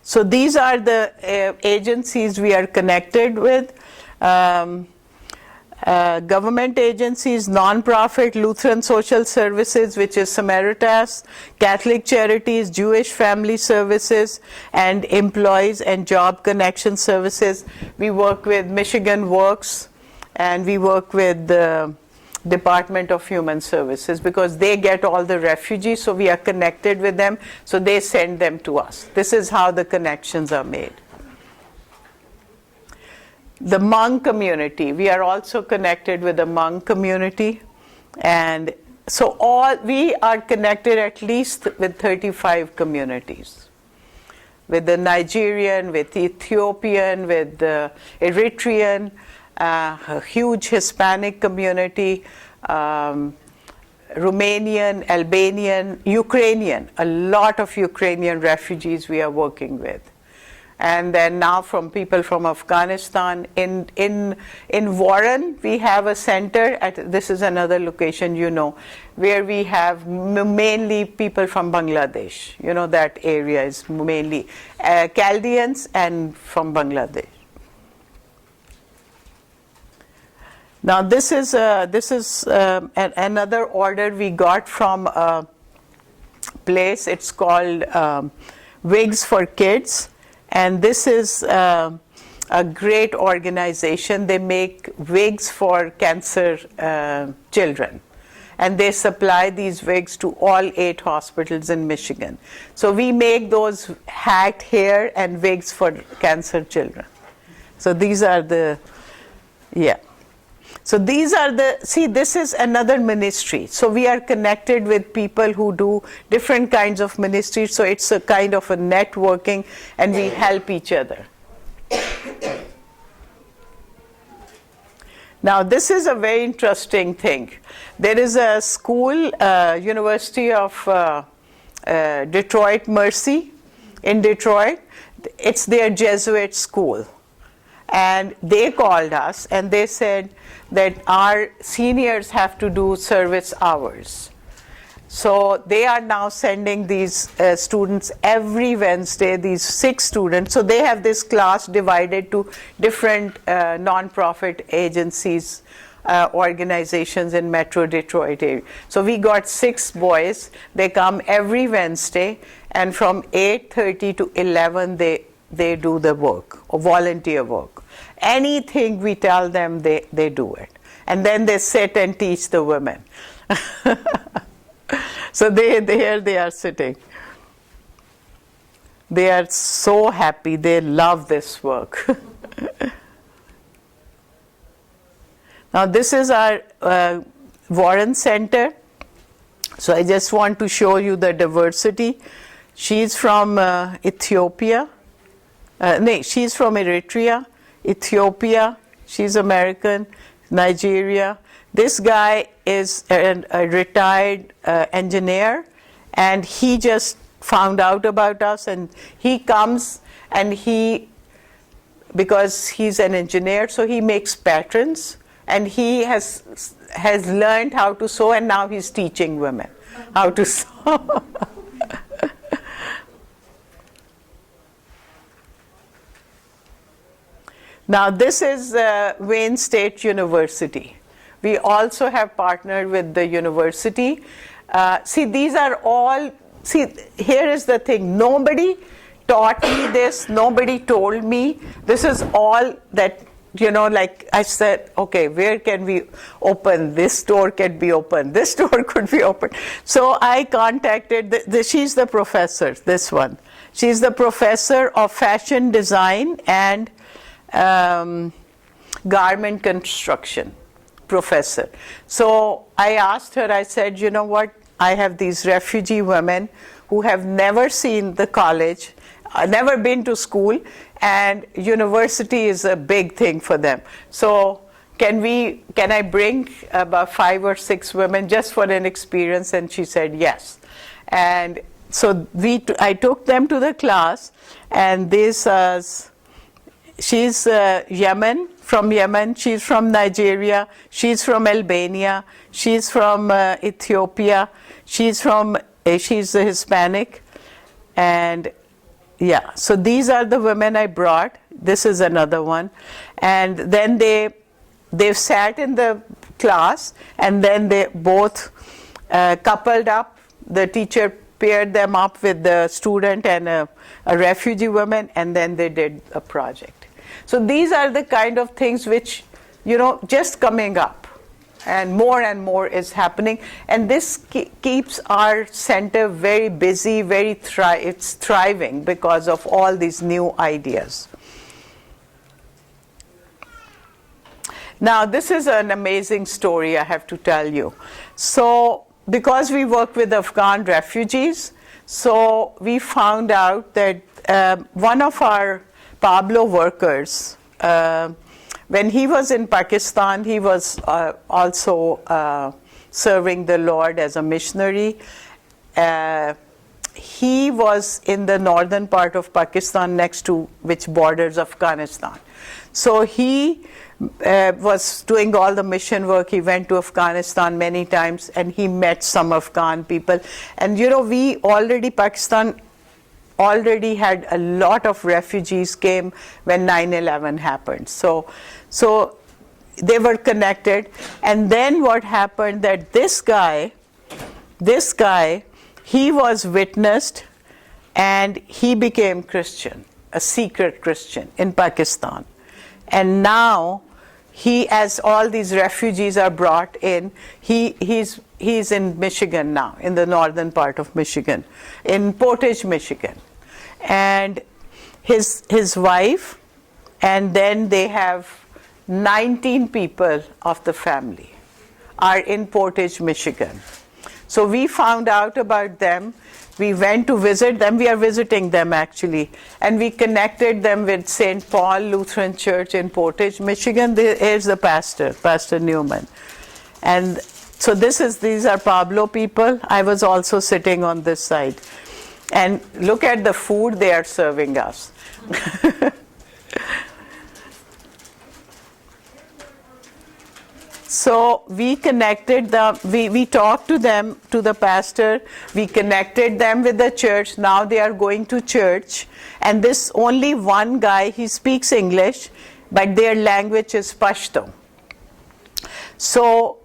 So these are the agencies we are connected with. Government agencies, non-profit, Lutheran Social Services, which is Samaritas, Catholic Charities, Jewish Family Services, and Employees and Job Connection Services. We work with Michigan Works, and we work with the Department of Human Services because they get all the refugees, so we are connected with them, so they send them to us. This is how the connections are made. The Hmong community, we are also connected with the Hmong community, and so we are connected at least with 35 communities, with the Nigerian, with Ethiopian, with the Eritrean, a huge Hispanic community, Romanian, Albanian, Ukrainian, a lot of Ukrainian refugees we are working with. And then now from people from Afghanistan. In Warren, we have a center, this is another location where we have mainly people from Bangladesh. That area is mainly Chaldeans and from Bangladesh. Now this is another order we got from a place, it's called Wigs for Kids. And this is a great organization. They make wigs for cancer children. And they supply these wigs to all 8 hospitals in Michigan. So we make those hat, hair, and wigs for cancer children. So these are So these are this is another ministry. So we are connected with people who do different kinds of ministries. So it's a kind of a networking, and we help each other. Now this is a very interesting thing. There is a school, University of Detroit Mercy in Detroit. It's their Jesuit school. And they called us and they said that our seniors have to do service hours. So they are now sending these students every Wednesday, these 6 students. So they have this class divided to different non-profit agencies, organizations in Metro Detroit area. So we got 6 boys. They come every Wednesday, and from 8:30 to 11 they do the work, or volunteer work. Anything we tell them, they do it. And then they sit and teach the women. So here they are sitting. They are so happy. They love this work. Now this is our Warren Center. So I just want to show you the diversity. She's from Ethiopia. She's from Eritrea, Ethiopia. She's American, Nigeria. This guy is a retired engineer, and he just found out about us, and he comes and because he's an engineer, so he makes patterns, and he has learned how to sew, and now he's teaching women how to sew. Now this is Wayne State University. We also have partnered with the university. These are all, here is the thing. Nobody taught me this. Nobody told me. This is all that, like I said, okay, where can we open? This door can be open. This door could be open. So I contacted, she's the professor, this one. She's the professor of fashion design and garment construction professor. So I asked her, I said, you know what, I have these refugee women who have never seen the college, never been to school, and university is a big thing for them. So can I bring about 5 or 6 women just for an experience? And she said yes. And so I took them to the class, and she's from Yemen, she's from Nigeria, she's from Albania, she's from Ethiopia, she's a Hispanic, and yeah, so these are the women I brought. This is another one. And then they've sat in the class, and then they both coupled up. The teacher paired them up with the student and a refugee woman, and then they did a project. So these are the kind of things which, just coming up. And more is happening. And this keeps our center very busy, it's thriving because of all these new ideas. Now, this is an amazing story I have to tell you. So, because we work with Afghan refugees, so we found out that one of our Pablo workers, when he was in Pakistan, he was also serving the Lord as a missionary. He was in the northern part of Pakistan next to which borders Afghanistan. So he was doing all the mission work. He went to Afghanistan many times, and he met some Afghan people. And Pakistan already had a lot of refugees came when 9/11 happened. So they were connected. And then what happened that this guy, he was witnessed, and he became Christian, a secret Christian in Pakistan. And now as all these refugees are brought in, he's in Michigan now, in the northern part of Michigan, in Portage, Michigan. And his wife, and then they have 19 people of the family are in Portage, Michigan. So we found out about them. We went to visit them. We are visiting them actually. And we connected them with St. Paul Lutheran Church in Portage, Michigan. Here's the pastor, Pastor Newman. And so these are Pablo people. I was also sitting on this side. And look at the food they are serving us. So we connected them, we talked to them, to the pastor, we connected them with the church. Now they are going to church. And this only one guy, he speaks English, but their language is Pashto. So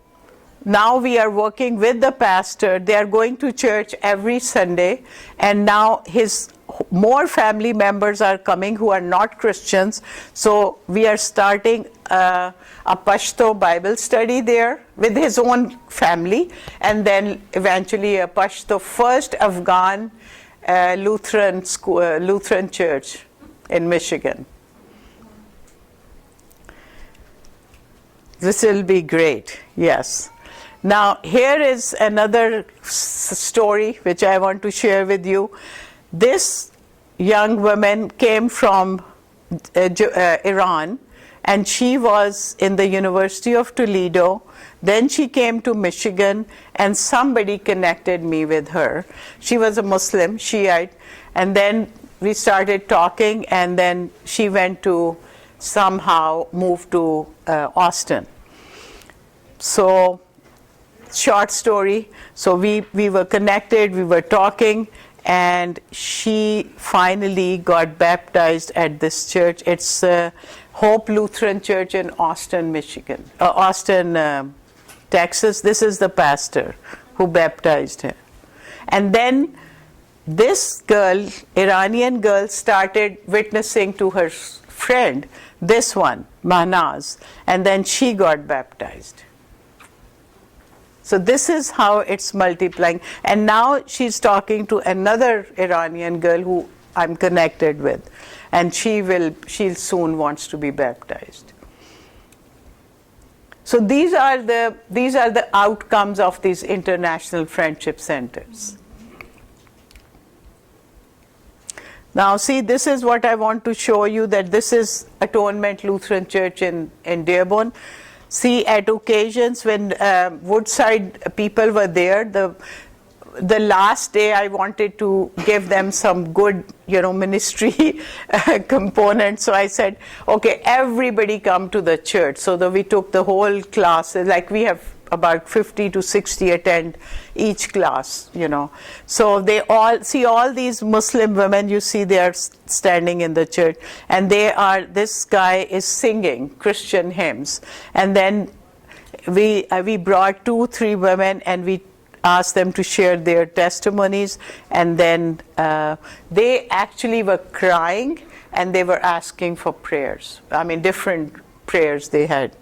now we are working with the pastor. They are going to church every Sunday, and now more family members are coming who are not Christians. So we are starting a Pashto Bible study there with his own family, and then eventually a Pashto first Afghan Lutheran church in Michigan. This will be great, yes. Now, here is another story which I want to share with you. This young woman came from Iran, and she was in the University of Toledo. Then she came to Michigan, and somebody connected me with her. She was a Muslim, Shiite, and then we started talking, and then she went to somehow move to Austin. So, short story. So we were connected, we were talking, and she finally got baptized at this church. It's Hope Lutheran Church in Austin, Texas. This is the pastor who baptized her. And then this girl, Iranian girl, started witnessing to her friend, this one, Mahnaz, and then she got baptized. So this is how it's multiplying. And now she's talking to another Iranian girl who I'm connected with. And she soon wants to be baptized. So these are the outcomes of these international friendship centers. Now see, this is what I want to show you, that this is Atonement Lutheran Church in Dearborn. See, at occasions when Woodside people were there, the last day I wanted to give them some good, ministry component. So I said, okay, everybody come to the church. So that we took the whole class, like we have about 50 to 60 attend each class, So they all see all these Muslim women, you see they are standing in the church, and this guy is singing Christian hymns. And then we brought 2-3 women and we asked them to share their testimonies, and then they actually were crying and they were asking for prayers. I mean, different prayers they had.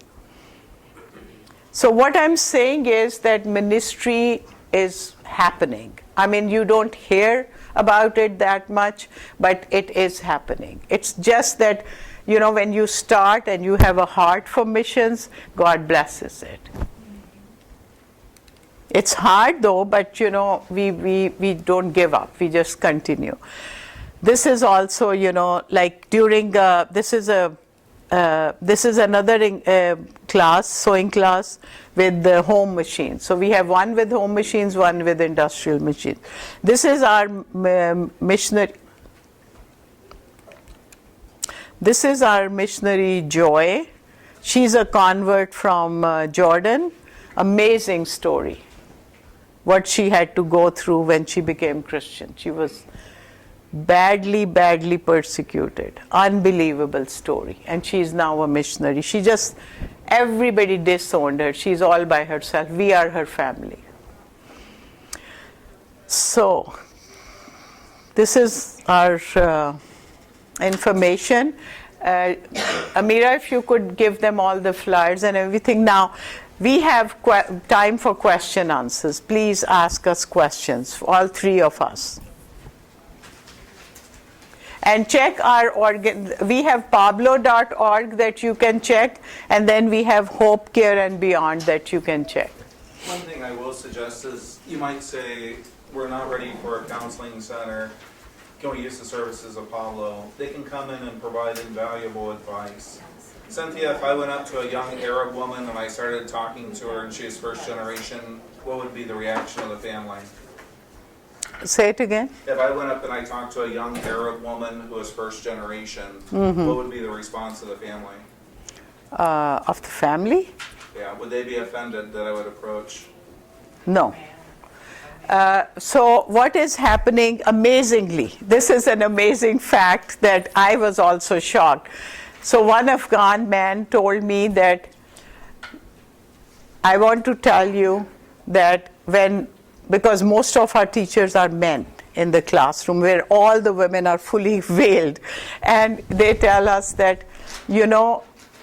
So what I'm saying is that ministry is happening. I mean, you don't hear about it that much, but it is happening. It's just that, when you start and you have a heart for missions, God blesses it. It's hard though, but we don't give up. We just continue. This is also, like during this is another class, sewing class with the home machines. So we have one with home machines, one with industrial machines. This is our missionary. This is our missionary Joy. She's a convert from Jordan. Amazing story. What she had to go through when she became Christian. She was badly persecuted. Unbelievable story. And she's now a missionary. Everybody disowned her. She's all by herself. We are her family. So, this is our information. Amira, if you could give them all the flyers and everything. Now, we have time for question answers. Please ask us questions, all 3 of us. And check our organ. We have pablo.org that you can check, and then we have Hope Care and Beyond that you can check. One thing I will suggest is you might say, we're not ready for a counseling center. Can we use the services of Pablo? They can come in and provide invaluable advice. Cynthia, if I went up to a young Arab woman and I started talking to her and she was first generation, what would be the reaction of the family? Say it again. If I went up and I talked to a young Arab woman who was first generation, what would be the response of the family? Of the family? Yeah, would they be offended that I would approach? No. So what is happening amazingly, this is an amazing fact that I was also shocked. So one Afghan man told me that, I want to tell you that because most of our teachers are men in the classroom where all the women are fully veiled, and they tell us that,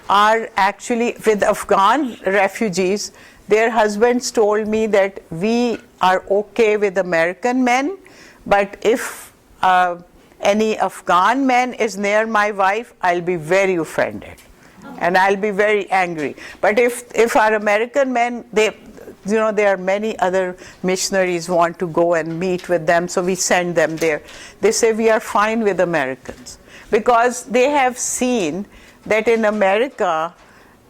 actually with Afghan refugees, their husbands told me that we are okay with American men, but if any Afghan man is near my wife, I'll be very offended and I'll be very angry. But if our American men, there are many other missionaries want to go and meet with them, so we send them there. They say we are fine with Americans because they have seen that in America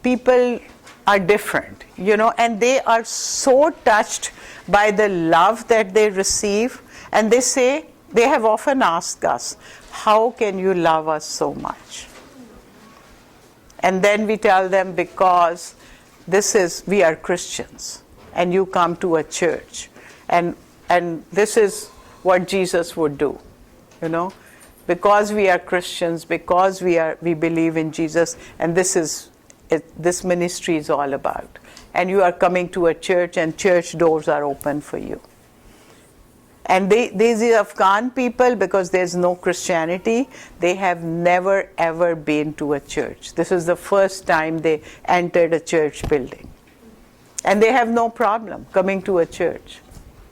people are different, and they are so touched by the love that they receive, and they have often asked us, how can you love us so much? And then we tell them, because we are Christians and you come to a church, and this is what Jesus would do, because we are Christians, because we believe in Jesus, and this ministry is all about. And you are coming to a church and church doors are open for you. And these Afghan people, because there's no Christianity, they have never ever been to a church. This is the first time they entered a church building. And they have no problem coming to a church.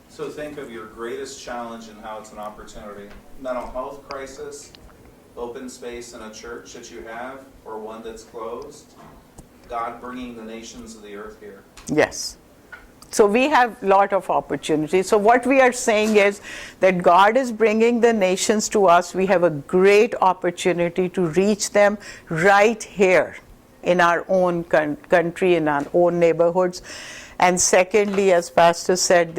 So think of your greatest challenge and how it's an opportunity. Mental health crisis, open space in a church that you have, or one that's closed. God bringing the nations of the earth here. Yes. So we have a lot of opportunities. So what we are saying is that God is bringing the nations to us. We have a great opportunity to reach them right here in our own country, in our own neighborhoods. And secondly, as Pastor said,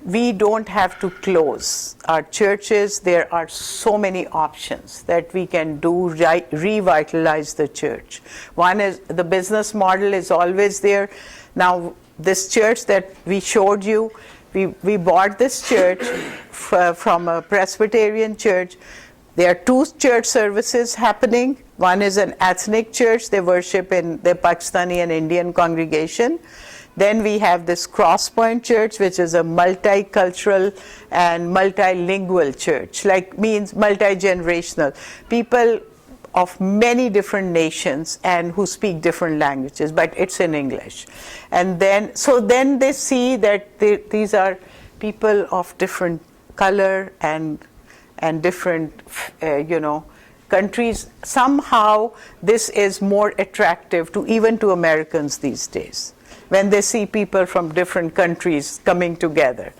we don't have to close our churches. There are so many options that we can do, revitalize the church. One is the business model is always there. Now, this church that we showed you, we bought this church from a Presbyterian church. There are two church services happening. One is an ethnic church. They worship in the Pakistani and Indian congregation. Then we have this Cross Point Church, which is a multicultural and multilingual church, like means multi-generational. People of many different nations and who speak different languages, but it's in English. And then, so then they see that these are people of different color and different, countries. Somehow this is more attractive to even to Americans these days, when they see people from different countries coming together.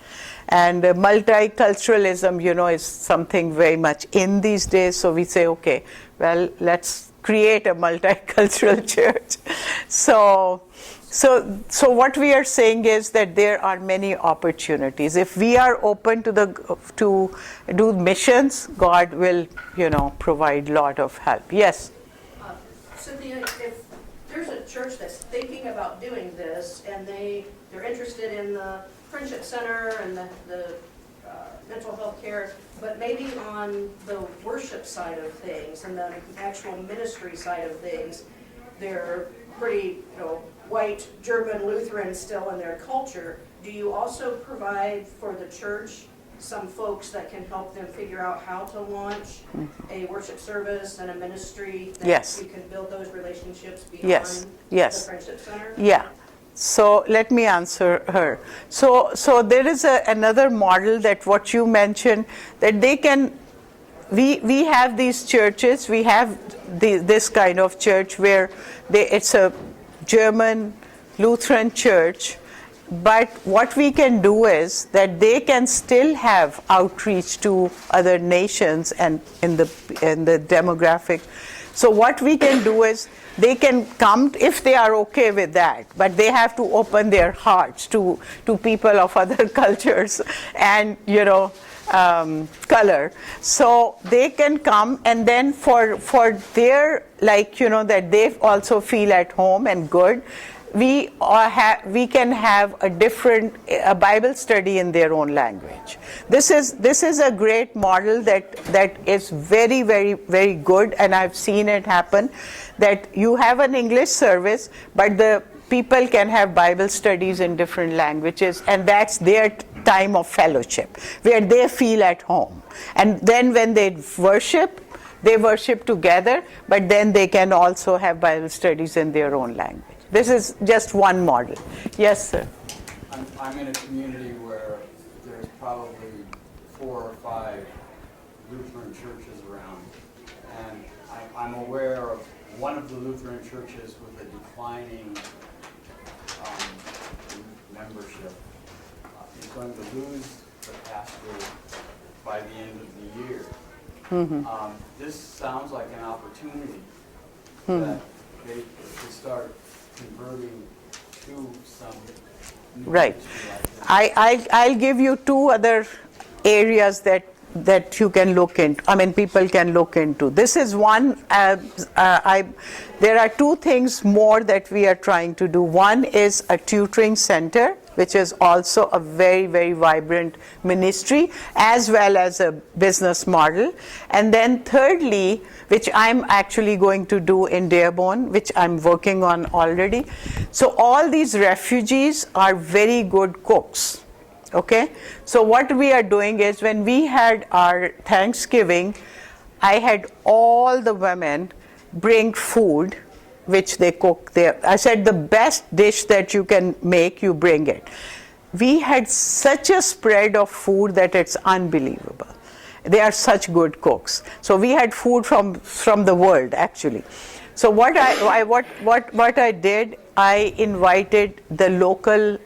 And multiculturalism, is something very much in these days. So we say, okay, well, let's create a multicultural church. So what we are saying is that there are many opportunities. If we are open to do missions, God will, provide a lot of help. Yes? Cynthia, if there's a church that's thinking about doing this and they're interested in the Friendship Center and the mental health care, but maybe on the worship side of things and the actual ministry side of things, they're pretty, white German Lutheran still in their culture. Do you also provide for the church some folks that can help them figure out how to launch a worship service and a ministry that Yes. you can build those relationships beyond Yes. the Friendship Center? Yeah. So let me answer her. So there is another model that what you mentioned, that they can, we have these churches, we have this kind of church where it's a German Lutheran church, but what we can do is that they can still have outreach to other nations and in the demographic. So what we can do is they can come if they are okay with that, but they have to open their hearts to people of other cultures and color. So they can come, and then for their that they also feel at home and good, we can have a Bible study in their own language. This is a great model that is very, very, very good, and I've seen it happen, that you have an English service, but the people can have Bible studies in different languages, and that's their time of fellowship, where they feel at home. And then when they worship together, but then they can also have Bible studies in their own language. This is just one model. Yes, sir. I'm in a community where there's probably 4 or 5 Lutheran churches around, and I'm aware of one of the Lutheran churches with a declining membership is going to lose the pastor by the end of the year. This sounds like an opportunity that they could start converting to some new Right. ministry like this. I'll give you 2 other areas that you can look into, people can look into. This is one, there are 2 things more that we are trying to do. One is a tutoring center, which is also a very, very vibrant ministry, as well as a business model. And then thirdly, which I'm actually going to do in Dearborn, which I'm working on already. So all these refugees are very good cooks. Okay, so what we are doing is, when we had our Thanksgiving, I had all the women bring food, which they cook there. I said, the best dish that you can make, you bring it. We had such a spread of food that it's unbelievable. They are such good cooks. So we had food from the world, actually. So what I did, I invited the local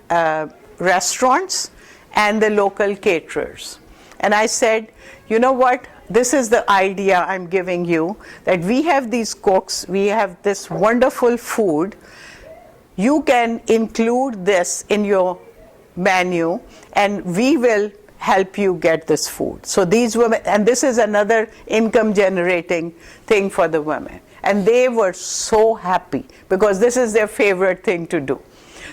restaurants and the local caterers. And I said, you know what, this is the idea I'm giving you, that we have these cooks, we have this wonderful food, you can include this in your menu and we will help you get this food. So these women, and this is another income generating thing for the women. And they were so happy because this is their favorite thing to do.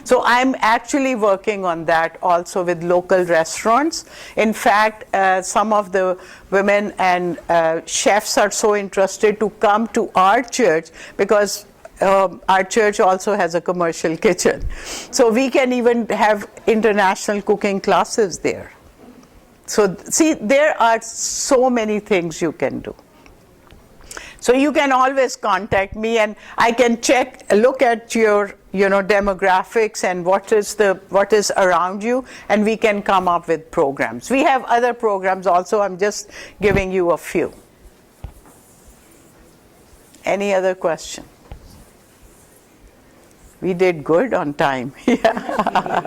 So I'm actually working on that also with local restaurants. In fact, some of the women and chefs are so interested to come to our church because our church also has a commercial kitchen. So we can even have international cooking classes there. So see, there are so many things you can do. So you can always contact me, and I can look at your demographics and what is around you, and we can come up with programs. We have other programs also. I'm just giving you a few. Any other question? We did good on time. Yeah.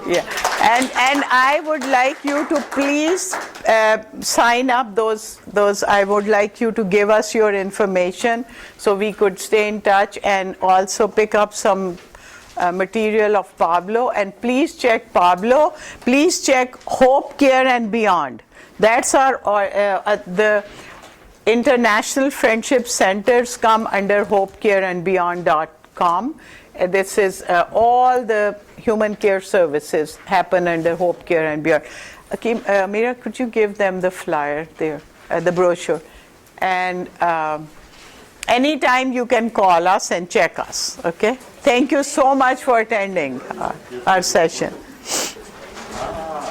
Yeah. And I would like you to please sign up those. I would like you to give us your information so we could stay in touch, and also pick up some material of Pablo. And please check Pablo. Please check Hope Care and Beyond. That's our the International Friendship Centers come under hopecareandbeyond.com. This is all the human care services happen under Hope Care and Beyond. Mira, could you give them the flyer there, the brochure? And anytime you can call us and check us, okay? Thank you so much for attending our session.